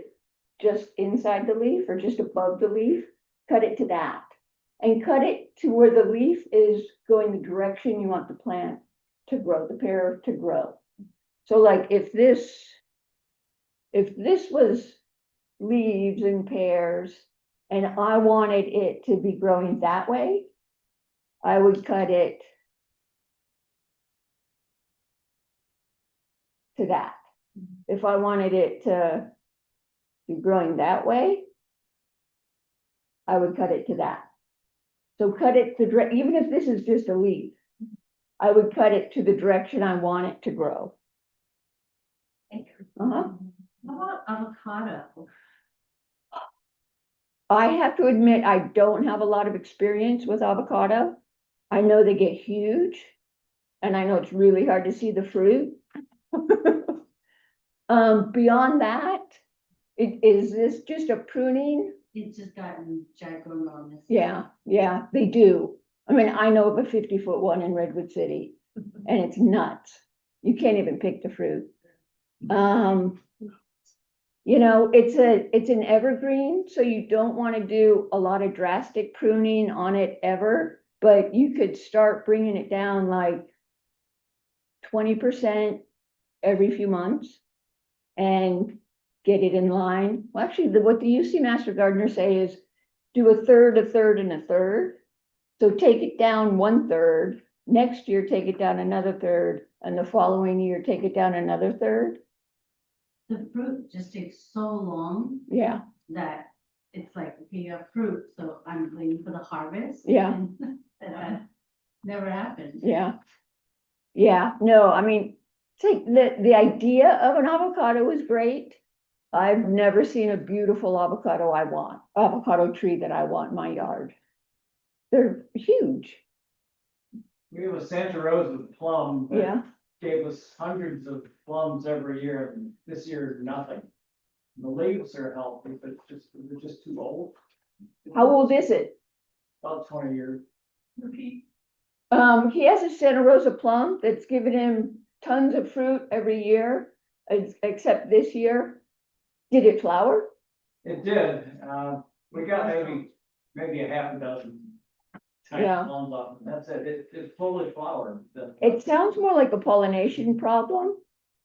just inside the leaf or just above the leaf. Cut it to that. And cut it to where the leaf is going the direction you want the plant to grow, the pear to grow. So like if this was leaves and pears and I wanted it to be growing that way, I would cut it to that. If I wanted it to be growing that way, I would cut it to that. So cut it to, even if this is just a leaf, I would cut it to the direction I want it to grow. Uh-huh. How about avocado? I have to admit, I don't have a lot of experience with avocado. I know they get huge, and I know it's really hard to see the fruit. Beyond that, is this just a pruning? It's just gotten ginormous. Yeah, they do. I mean, I know of a 50-foot one in Redwood City, and it's nuts. You can't even pick the fruit. You know, it's an evergreen, so you don't want to do a lot of drastic pruning on it ever, but you could start bringing it down like 20% every few months and get it in line. Well, actually, what the UC Master Gardeners say is do a third, a third, and a third. So take it down 1/3, next year take it down another third, and the following year take it down another third. The fruit just takes so long Yeah, that it's like, okay, you have fruit, so I'm waiting for the harvest. Yeah. and that never happened. yeah. No, I mean, take the idea of an avocado is great. I've never seen a beautiful avocado tree that I want in my yard. They're huge. We have a Santa Rosa plum that Yeah, gave us hundreds of plums every year, and this year, nothing. The leaves are healthy, but they're just too old. how old is it? About 20 years. He has a Santa Rosa plum that's given him tons of fruit every year, except this year. Did it flower? It did, we got maybe a half a dozen. Tiny Yeah. plums off, and that's it, it fully flowered. It sounds more like a pollination problem.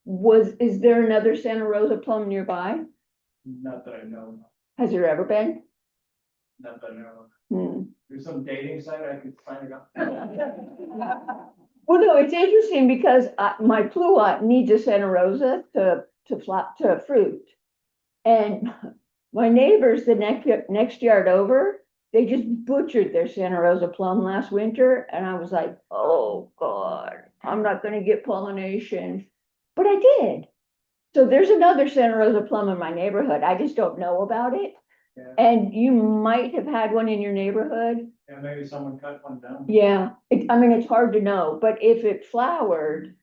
Is there another Santa Rosa plum nearby? Not that I know, Has there ever been? not that I know. Hmm. There's some dating site I could sign it up. Well, no, it's interesting because my pluot needs a Santa Rosa to fruit. And my neighbors, the next yard over, they just butchered their Santa Rosa plum last winter. And I was like, oh God, I'm not gonna get pollination. But I did. So there's another Santa Rosa plum in my neighborhood. I just don't know about it. Yeah. And you might have had one in your neighborhood. And maybe someone cut one down. Yeah, I mean, it's hard to know, but if it flowered,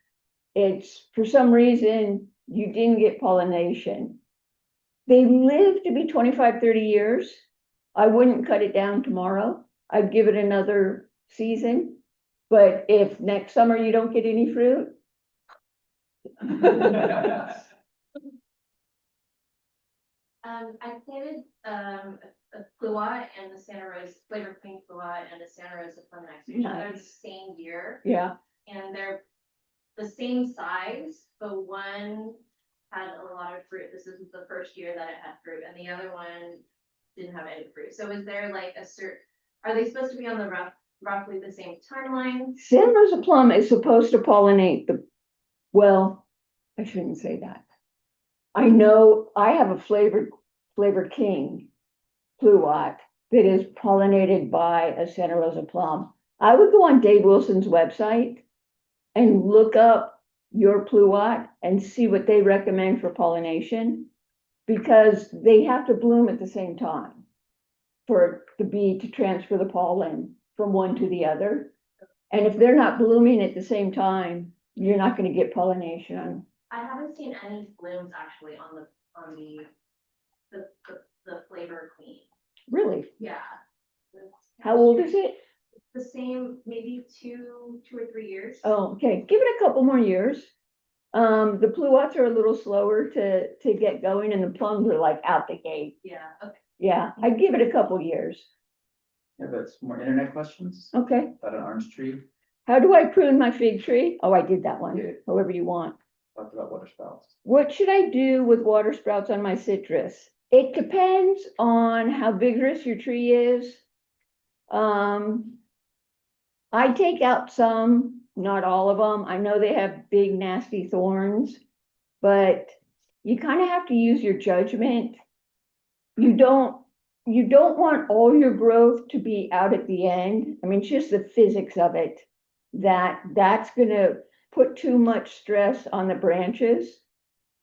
it's for some reason you didn't get pollination. They live to be 25, 30 years. I wouldn't cut it down tomorrow. I'd give it another season. But if next summer you don't get any fruit. I planted a pluot and the Santa Rosa, flavor pink pluot and the Santa Rosa plum next to each other the Nice. same year. Yeah, And they're the same size, but one had a lot of fruit. This is the first year that it had fruit, and the other one didn't have any fruit. So is there like are they supposed to be on the roughly the same timeline? Santa Rosa plum is supposed to pollinate well, I shouldn't say that. I know I have a Flavor King pluot that is pollinated by a Santa Rosa plum. I would go on Dave Wilson's website and look up your pluot and see what they recommend for pollination, because they have to bloom at the same time for the bee to transfer the pollen from one to the other. And if they're not blooming at the same time, you're not going to get pollination. I haven't seen any blooms actually on the Flavor Queen. Really? Yeah. How old is it? The same, maybe two or 3 years. Oh, okay. Give it a couple more years. The pluots are a little slower to get going, and the plums are like out the gate. Yeah, okay. Yeah, I'd give it a couple years. Yeah, but some more internet questions Okay. about an orange tree. How do I prune my fig tree? Oh, I did that one. Yeah. However you want. Talked about water sprouts. What should I do with water sprouts on my citrus? It depends on how vigorous your tree is. I take out some, not all of them. I know they have big, nasty thorns, but you kind of have to use your judgment. You don't want all your growth to be out at the end. I mean, it's just the physics of it, that's gonna put too much stress on the branches.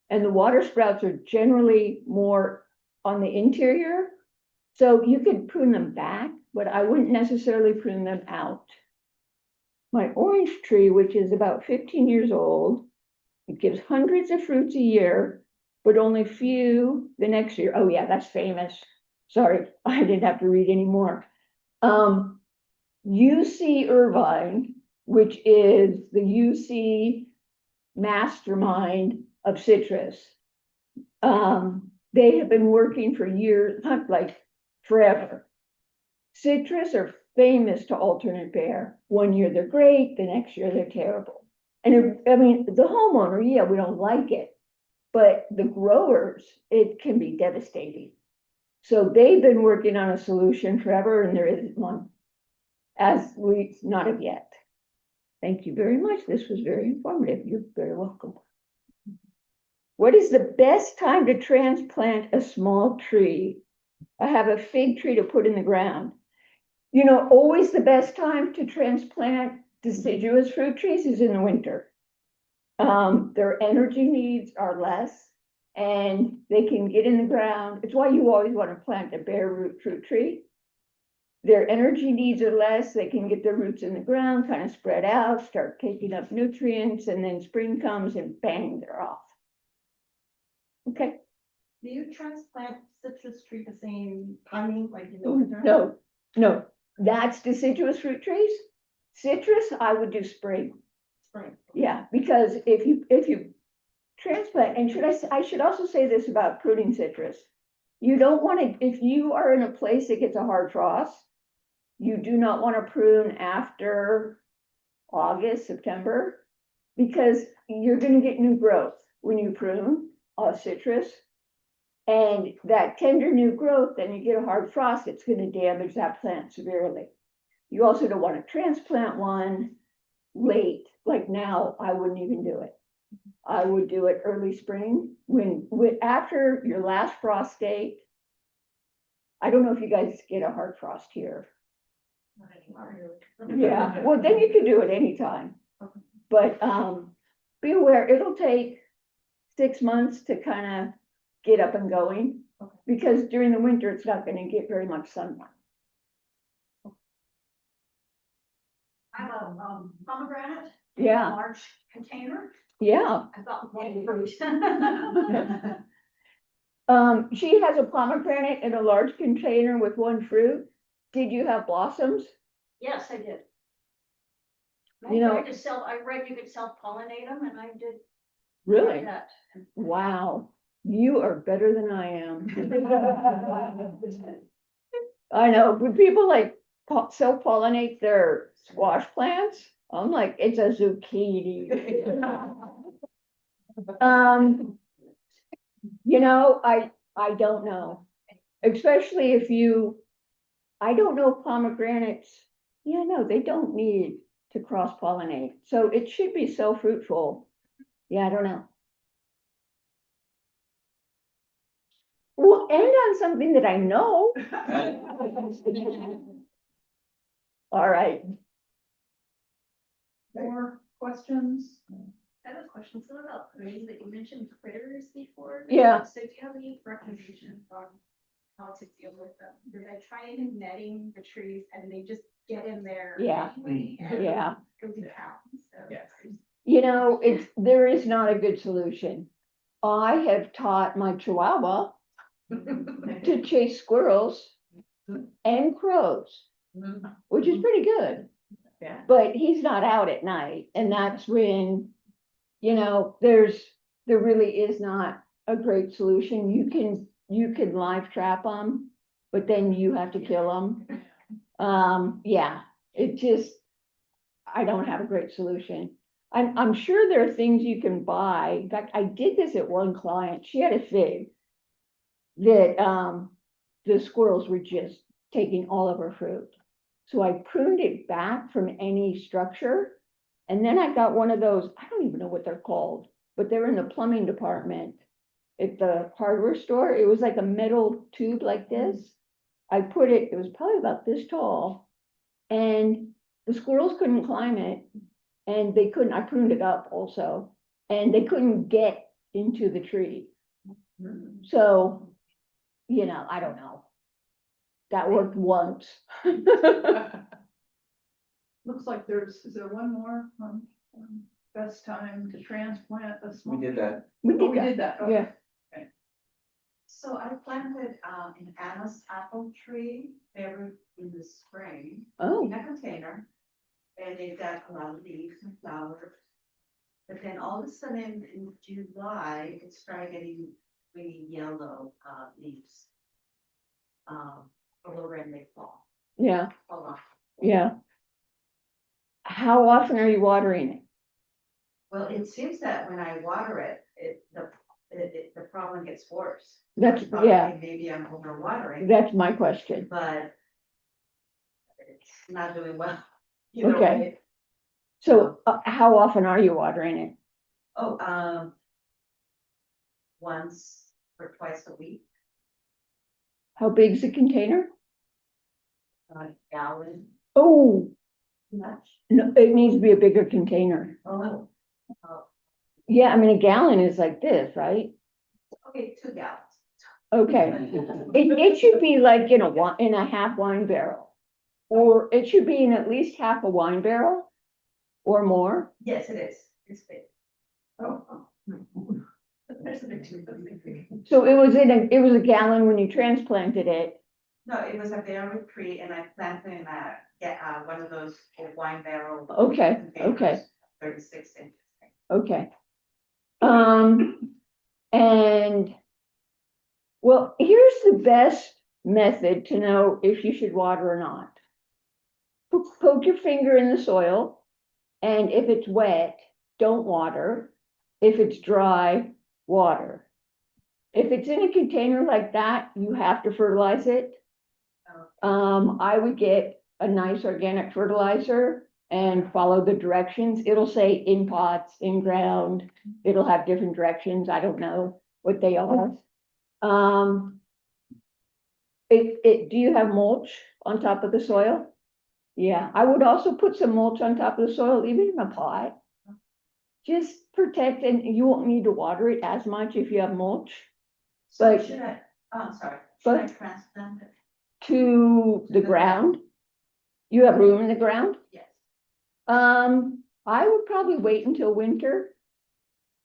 And the water sprouts are generally more on the interior. So you could prune them back, but I wouldn't necessarily prune them out. My orange tree, which is about 15 years old, it gives hundreds of fruits a year, but only few the next year. Oh yeah, that's famous. Sorry, I didn't have to read anymore. UC Irvine, which is the UC mastermind of citrus. They have been working for years, like forever. Citrus are famous to alternate bear. One year they're great, the next year they're terrible. And I mean, the homeowner, yeah, we don't like it, but the growers, it can be devastating. So they've been working on a solution forever, and there isn't one, not of yet. Thank you very much. This was very informative. You're very welcome. What is the best time to transplant a small tree? I have a fig tree to put in the ground. You know, always the best time to transplant deciduous fruit trees is in the winter. Their energy needs are less, and they can get in the ground. It's why you always want to plant a bare root fruit tree. Their energy needs are less. They can get their roots in the ground, kind of spread out, start taking up nutrients, and then spring comes and bang, they're off. Okay. Do you transplant citrus tree the same timing, like in the winter? No, that's deciduous fruit trees. Citrus, I would do spring. Spring. Yeah, because if you transplant, and I should also say this about pruning citrus. You don't want to, if you are in a place that gets a hard frost, you do not want to prune after August, September, because you're going to get new growth when you prune citrus. And that tender new growth, then you get a hard frost, it's going to damage that plant severely. You also don't want to transplant one late, like now. I wouldn't even do it. I would do it early spring, after your last frost date. I don't know if you guys get a hard frost here. Not anymore. Yeah, well, then you can do it anytime. But be aware, it'll take 6 months to kind of get up and going, because during the winter, it's not going to get very much sunlight. I have a pomegranate. Yeah. A large container. Yeah. I thought one fruit. She has a pomegranate in a large container with one fruit. Did you have blossoms? Yes, I did. You know- I read you could self-pollinate them, and I did. Really? That. Wow, you are better than I am. I know, when people like self-pollinate their squash plants, I'm like, it's a zucchini. You know, I don't know, especially if you, I don't know if pomegranates, yeah, no, they don't need to cross pollinate, so it should be so fruitful. Yeah, I don't know. We'll end on something that I know. All right, More questions? I have a question, so about pruning, that you mentioned critters before. Yeah. So do you have any recommendations on how to deal with them? Because I tried netting the trees and they just get in there. Yeah. Anyway, and yeah. Go to town, so. Yes. You know, there is not a good solution. I have taught my Chihuahua to chase squirrels and crows, which is pretty good. Yeah. But he's not out at night, and that's when, you know, there really is not a great solution. You can live trap them, but then you have to kill them. Yeah, it just, I don't have a great solution. I'm sure there are things you can buy. In fact, I did this at one client. She had a fig that the squirrels were just taking all of her fruit. So I pruned it back from any structure. And then I got one of those, I don't even know what they're called, but they're in the plumbing department at the hardware store. It was like a metal tube like this. I put it, it was probably about this tall, and the squirrels couldn't climb it, and they couldn't, I pruned it up also, and they couldn't get into the tree. So, you know, I don't know. That worked once. Looks like is there one more? Best time to transplant a small? We did that. We Oh, we did did that, that, yeah. okay. So I planted an anise apple tree every in the spring Oh, in a container. And it got a lot of leaves and flowers. But then all of a sudden in July, it started getting really yellow leaves. All over and they fall. yeah, Fall off. yeah. How often are you watering it? Well, it seems that when I water it, the problem gets worse. That's, I thought, yeah, okay, maybe I'm overwatering, that's my question. but it's not doing well. Either Okay. way. So how often are you watering it? Oh, once or twice a week, How big's the container? a gallon, Oh, much. no, it needs to be a bigger container. Oh, Yeah, I mean, a gallon is like this, right? okay, 2 gallons. Okay, it should be like in a half wine barrel. Or it should be in at least half a wine barrel or more. Yes, it is. It's big. Oh. There's a big tube. So it was a gallon when you transplanted it. No, it was a barrel tree and I planted in one of those wine barrel. Okay, containers, okay. 36 inches. Okay. And well, here's the best method to know if you should water or not. Poke your finger in the soil, and if it's wet, don't water. If it's dry, water. If it's in a container like that, you have to fertilize it. I would get a nice organic fertilizer and follow the directions. It'll say in pots, in ground. It'll have different directions. I don't know what they are. Do you have mulch on top of the soil? Yeah, I would also put some mulch on top of the soil, even in a pot. Just protect, and you won't need to water it as much if you have mulch. So But- should I, oh, sorry, should But- I transplant it? To the ground. You have room in the ground? Yes. I would probably wait until winter.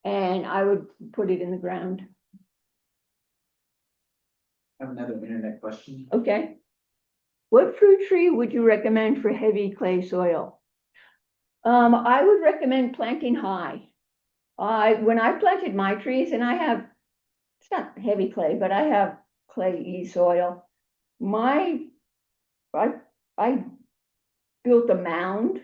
And I would put it in the ground. I have another internet question. Okay. What fruit tree would you recommend for heavy clay soil? I would recommend planting high. When I planted my trees, and it's not heavy clay, but I have clay soil. I built a mound.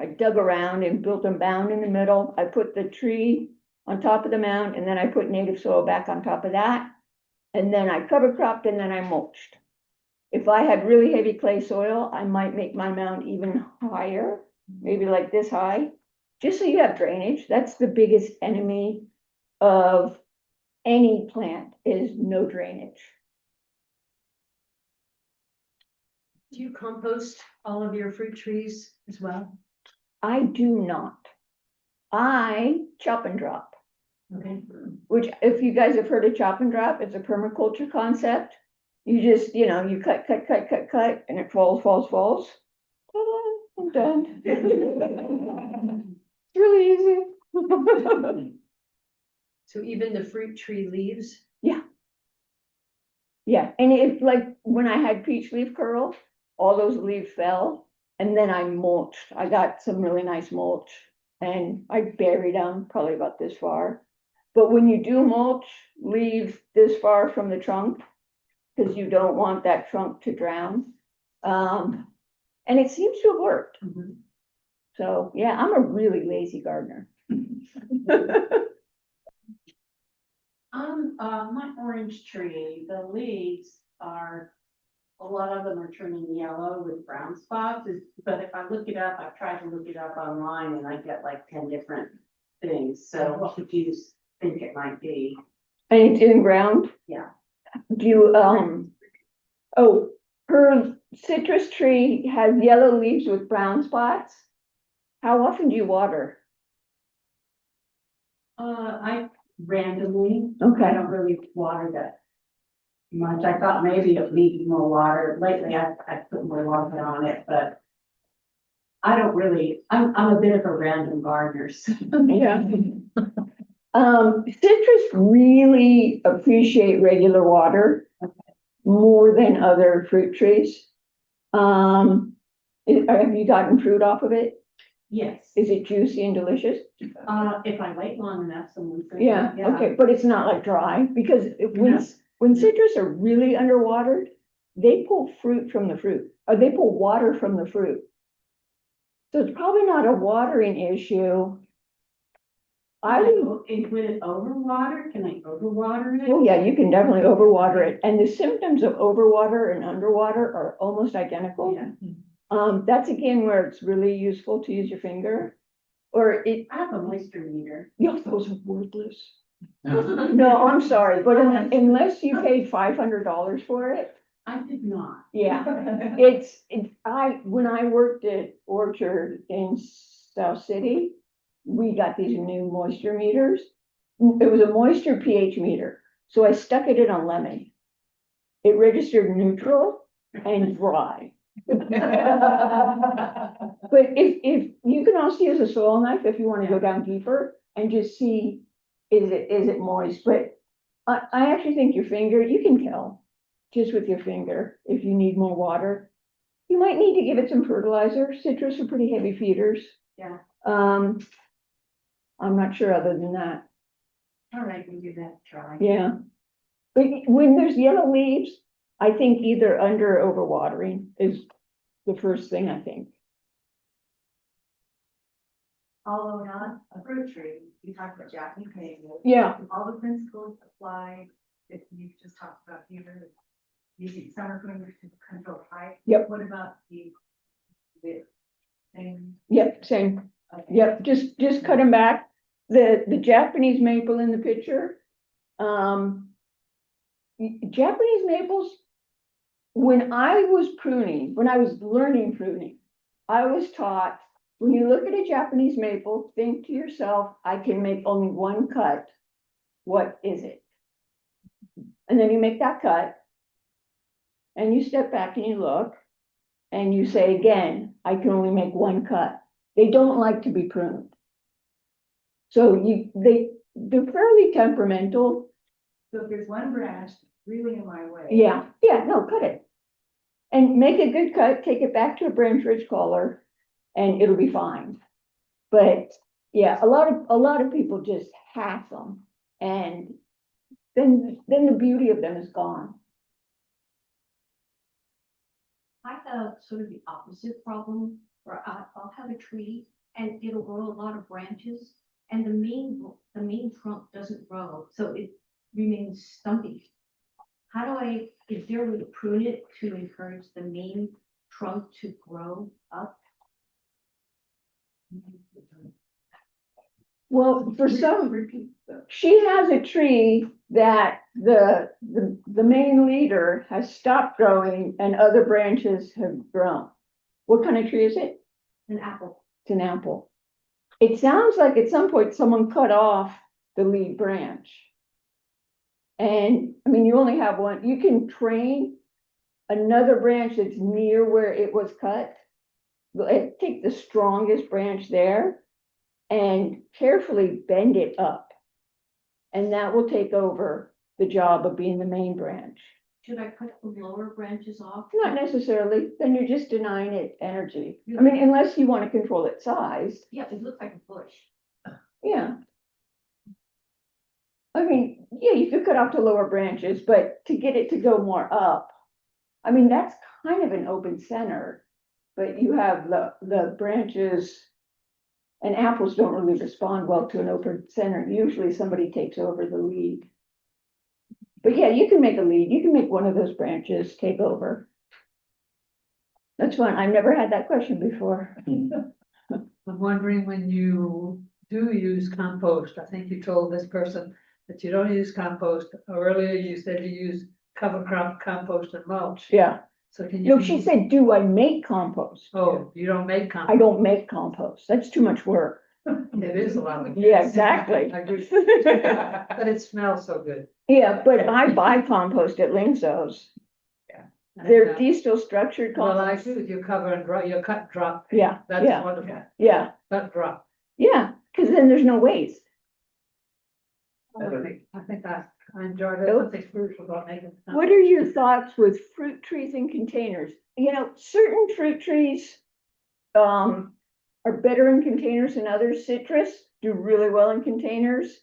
I dug around and built a mound in the middle. I put the tree on top of the mound, and then I put native soil back on top of that. And then I cover cropped, and then I mulched. If I had really heavy clay soil, I might make my mound even higher, maybe like this high, just so you have drainage. That's the biggest enemy of any plant, is no drainage. Do you compost all of your fruit trees as well? I do not. I chop and drop, Okay. which if you guys have heard of chop and drop, it's a permaculture concept. You just, you cut, and it falls. Ta-da, I'm done. It's really easy. So even the fruit tree leaves? Yeah, and if like when I had peach leaf curl, all those leaves fell, and then I mulched. I got some really nice mulch and I buried them probably about this far. But when you do mulch, leave this far from the trunk, because you don't want that trunk to drown. And it seems to have worked. So yeah, I'm a really lazy gardener. My orange tree, the leaves are, a lot of them are turning yellow with brown spots, but if I look it up, I've tried to look it up online and I get like 10 different things, so what would you think it might be? And it's in ground? Yeah. Do you, oh, her citrus tree has yellow leaves with brown spots. How often do you water? I randomly, Okay. I don't really water that much. I thought maybe it needed more water. Lately, I put more water on it, but I don't really, I'm a bit of a random gardener, so. Yeah. Citrus really appreciate regular water more than other fruit trees. Have you gotten fruit off of it? Yes, Is it juicy and delicious? if I wait long enough, someone said. Yeah, okay, but it's not like dry, because when citrus are really underwatered, they pull fruit from the fruit, or they pull water from the fruit. So it's probably not a watering issue. Would it overwater? Can I overwater it? Oh yeah, you can definitely overwater it, and the symptoms of overwater and underwater are almost identical. Yeah. That's again where it's really useful to use your finger, or it. I have a moisture meter. Yeah, those are worthless. No, I'm sorry, but unless you paid $500 for it. I did not. Yeah, when I worked at Orchard in South City, we got these new moisture meters. It was a moisture pH meter. So I stuck it in a lemon. It registered neutral and dry. But if you can also use a soil knife if you want to go down deeper and just see, is it moist? But I actually think your finger, you can tell just with your finger if you need more water. You might need to give it some fertilizer. Citrus are pretty heavy feeders. Yeah. I'm not sure other than that. All right, we give that a try. Yeah. But when there's yellow leaves, I think either under or overwatering is the first thing I think. Although not a fruit tree, you talked about Japanese maple. Yeah. All the principles apply that you just talked about here, using summer fingers to control height. Yep. What about the thing? Yep, same. Okay. Yep, just cut them back. The Japanese maple in the picture. Japanese maples, when I was learning pruning, I was taught, when you look at a Japanese maple, think to yourself, I can make only one cut. What is it? And then you make that cut. And you step back and you look. And you say again, I can only make one cut. They don't like to be pruned. So they're fairly temperamental. So if there's one branch really in my way. Yeah, no, cut it. And make a good cut, take it back to a branch ridge collar, and it'll be fine. But yeah, a lot of people just hack them, and then the beauty of them is gone. I have sort of the opposite problem. or I'll have a tree and it'll grow a lot of branches and the main trunk doesn't grow, so it remains stumpy. How do is there a way to prune it to encourage the main trunk to grow up? Well, for some, she has a tree that the main leader has stopped growing and other branches have grown. What kind of tree is it? An apple. It's an apple. It sounds like at some point someone cut off the lead branch. And I mean, you only have one. You can train another branch that's near where it was cut. Take the strongest branch there and carefully bend it up. And that will take over the job of being the main branch. Should I cut the lower branches off? Not necessarily, then you're just denying it energy. I mean, unless you want to control its size. Yeah, it looks like a bush. Yeah. I mean, yeah, you could cut off the lower branches, but to get it to go more up, I mean, that's kind of an open center, but you have the branches, and apples don't really respond well to an open center. Usually somebody takes over the lead. But yeah, you can make a lead. You can make one of those branches take over. That's fun. I've never had that question before. I'm wondering, when you do use compost, I think you told this person that you don't use compost. Earlier you said you use cover crop compost and mulch. Yeah. So can you? No, she said, do I make compost? Oh, you don't make compost? I don't make compost. That's too much work. It is a lot of. Yeah, exactly. I agree. But it smells so good. Yeah, but I buy compost at Linzo's. They're still structured Well, I compost. agree with you, cover and dry, your cut drop. Yeah, That's yeah. wonderful. Yeah, Cut drop. yeah, because then there's no waste. I think I enjoyed it. I think crucial about making. What are your thoughts with fruit trees in containers? You know, certain fruit trees are better in containers than others. Citrus do really well in containers.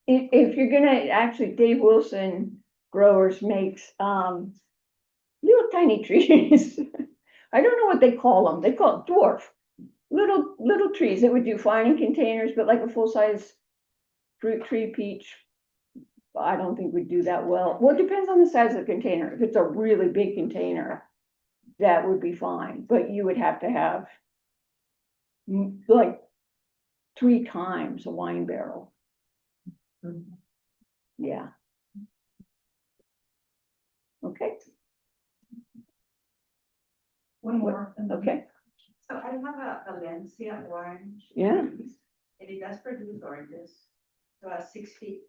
If you're gonna, actually, Dave Wilson Growers makes little tiny trees. I don't know what they call them. They call it dwarf. Little trees that would do fine in containers, but like a full-size fruit tree, peach, I don't think would do that well. Well, it depends on the size of the container. If it's a really big container, that would be fine, but you would have to have like 3 times a wine barrel. Yeah. Okay. One more. Okay. So I have a Valencia orange. Yeah. And it does produce oranges, so 6 feet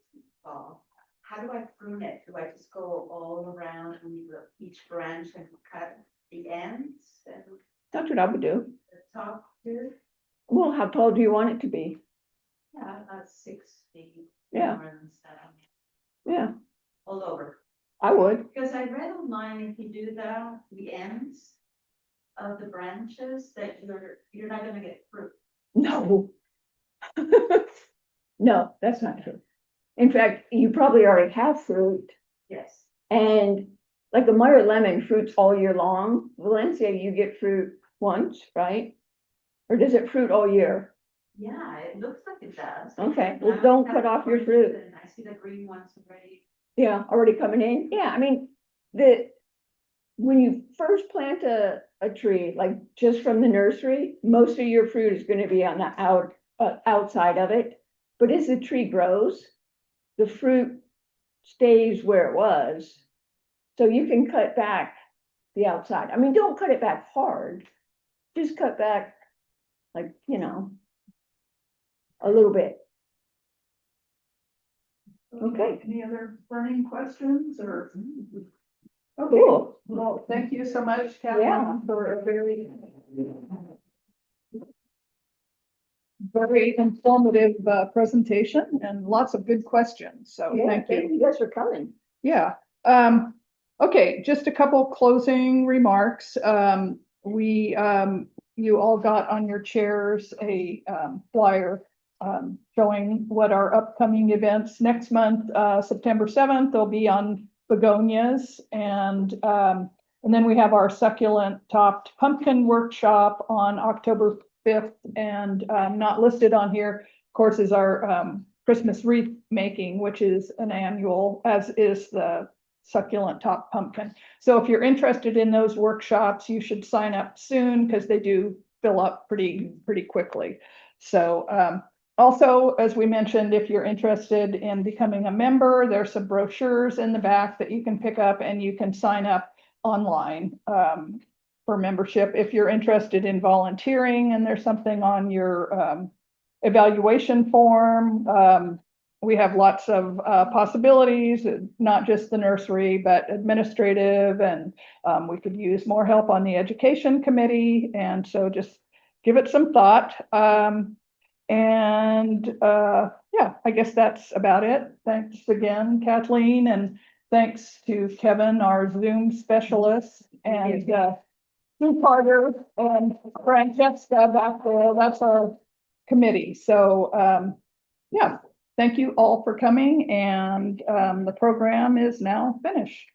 tall. How do I prune it? Do I just go all around each branch and cut the ends and That's what I would do. the top too? Well, how tall do you want it to be? Yeah, about 6 feet. Yeah. more than 7, Yeah, all over. I would. Because I read online, if you do that, the ends of the branches, that you're not gonna get fruit. No. No, that's not true. In fact, you probably already have fruit, Yes. and like a Meyer lemon fruits all year long. Valencia, you get fruit once, right? Or does it fruit all year? Yeah, it looks like it does. Okay, well, Now don't I cut have off your oranges fruit. and I see the green ones already. Yeah, already coming in. Yeah, I mean, when you first plant a tree, like just from the nursery, most of your fruit is going to be on the outside of it. But as the tree grows, the fruit stays where it was. So you can cut back the outside. I mean, don't cut it back hard. Just cut back, like, a little bit. Okay. Any other burning questions or? Okay, Cool. well, thank you so much, Yeah. Kathleen, for a very informative presentation and lots of good questions. So Yeah, thank you. thank you guys for coming. Yeah. Okay, just a couple closing remarks. You all got on your chairs a flyer showing what our upcoming events next month, September 7th, they'll be on begonias, and And then we have our succulent topped pumpkin workshop on October 5th, and not listed on here, of course, is our Christmas wreath making, which is an annual, as is the succulent top pumpkin. So if you're interested in those workshops, you should sign up soon because they do fill up pretty quickly. So also, as we mentioned, if you're interested in becoming a member, there's some brochures in the back that you can pick up, and you can sign up online for membership. If you're interested in volunteering and there's something on your evaluation form, we have lots of possibilities, not just the nursery, but administrative, and we could use more help on the education committee. And so just give it some thought. Yeah, I guess that's about it. Thanks again, Kathleen, and thanks to Kevin, our Zoom specialist, and Sue Carter and Francesca back there. That's our committee. So yeah, thank you all for coming, and the program is now finished.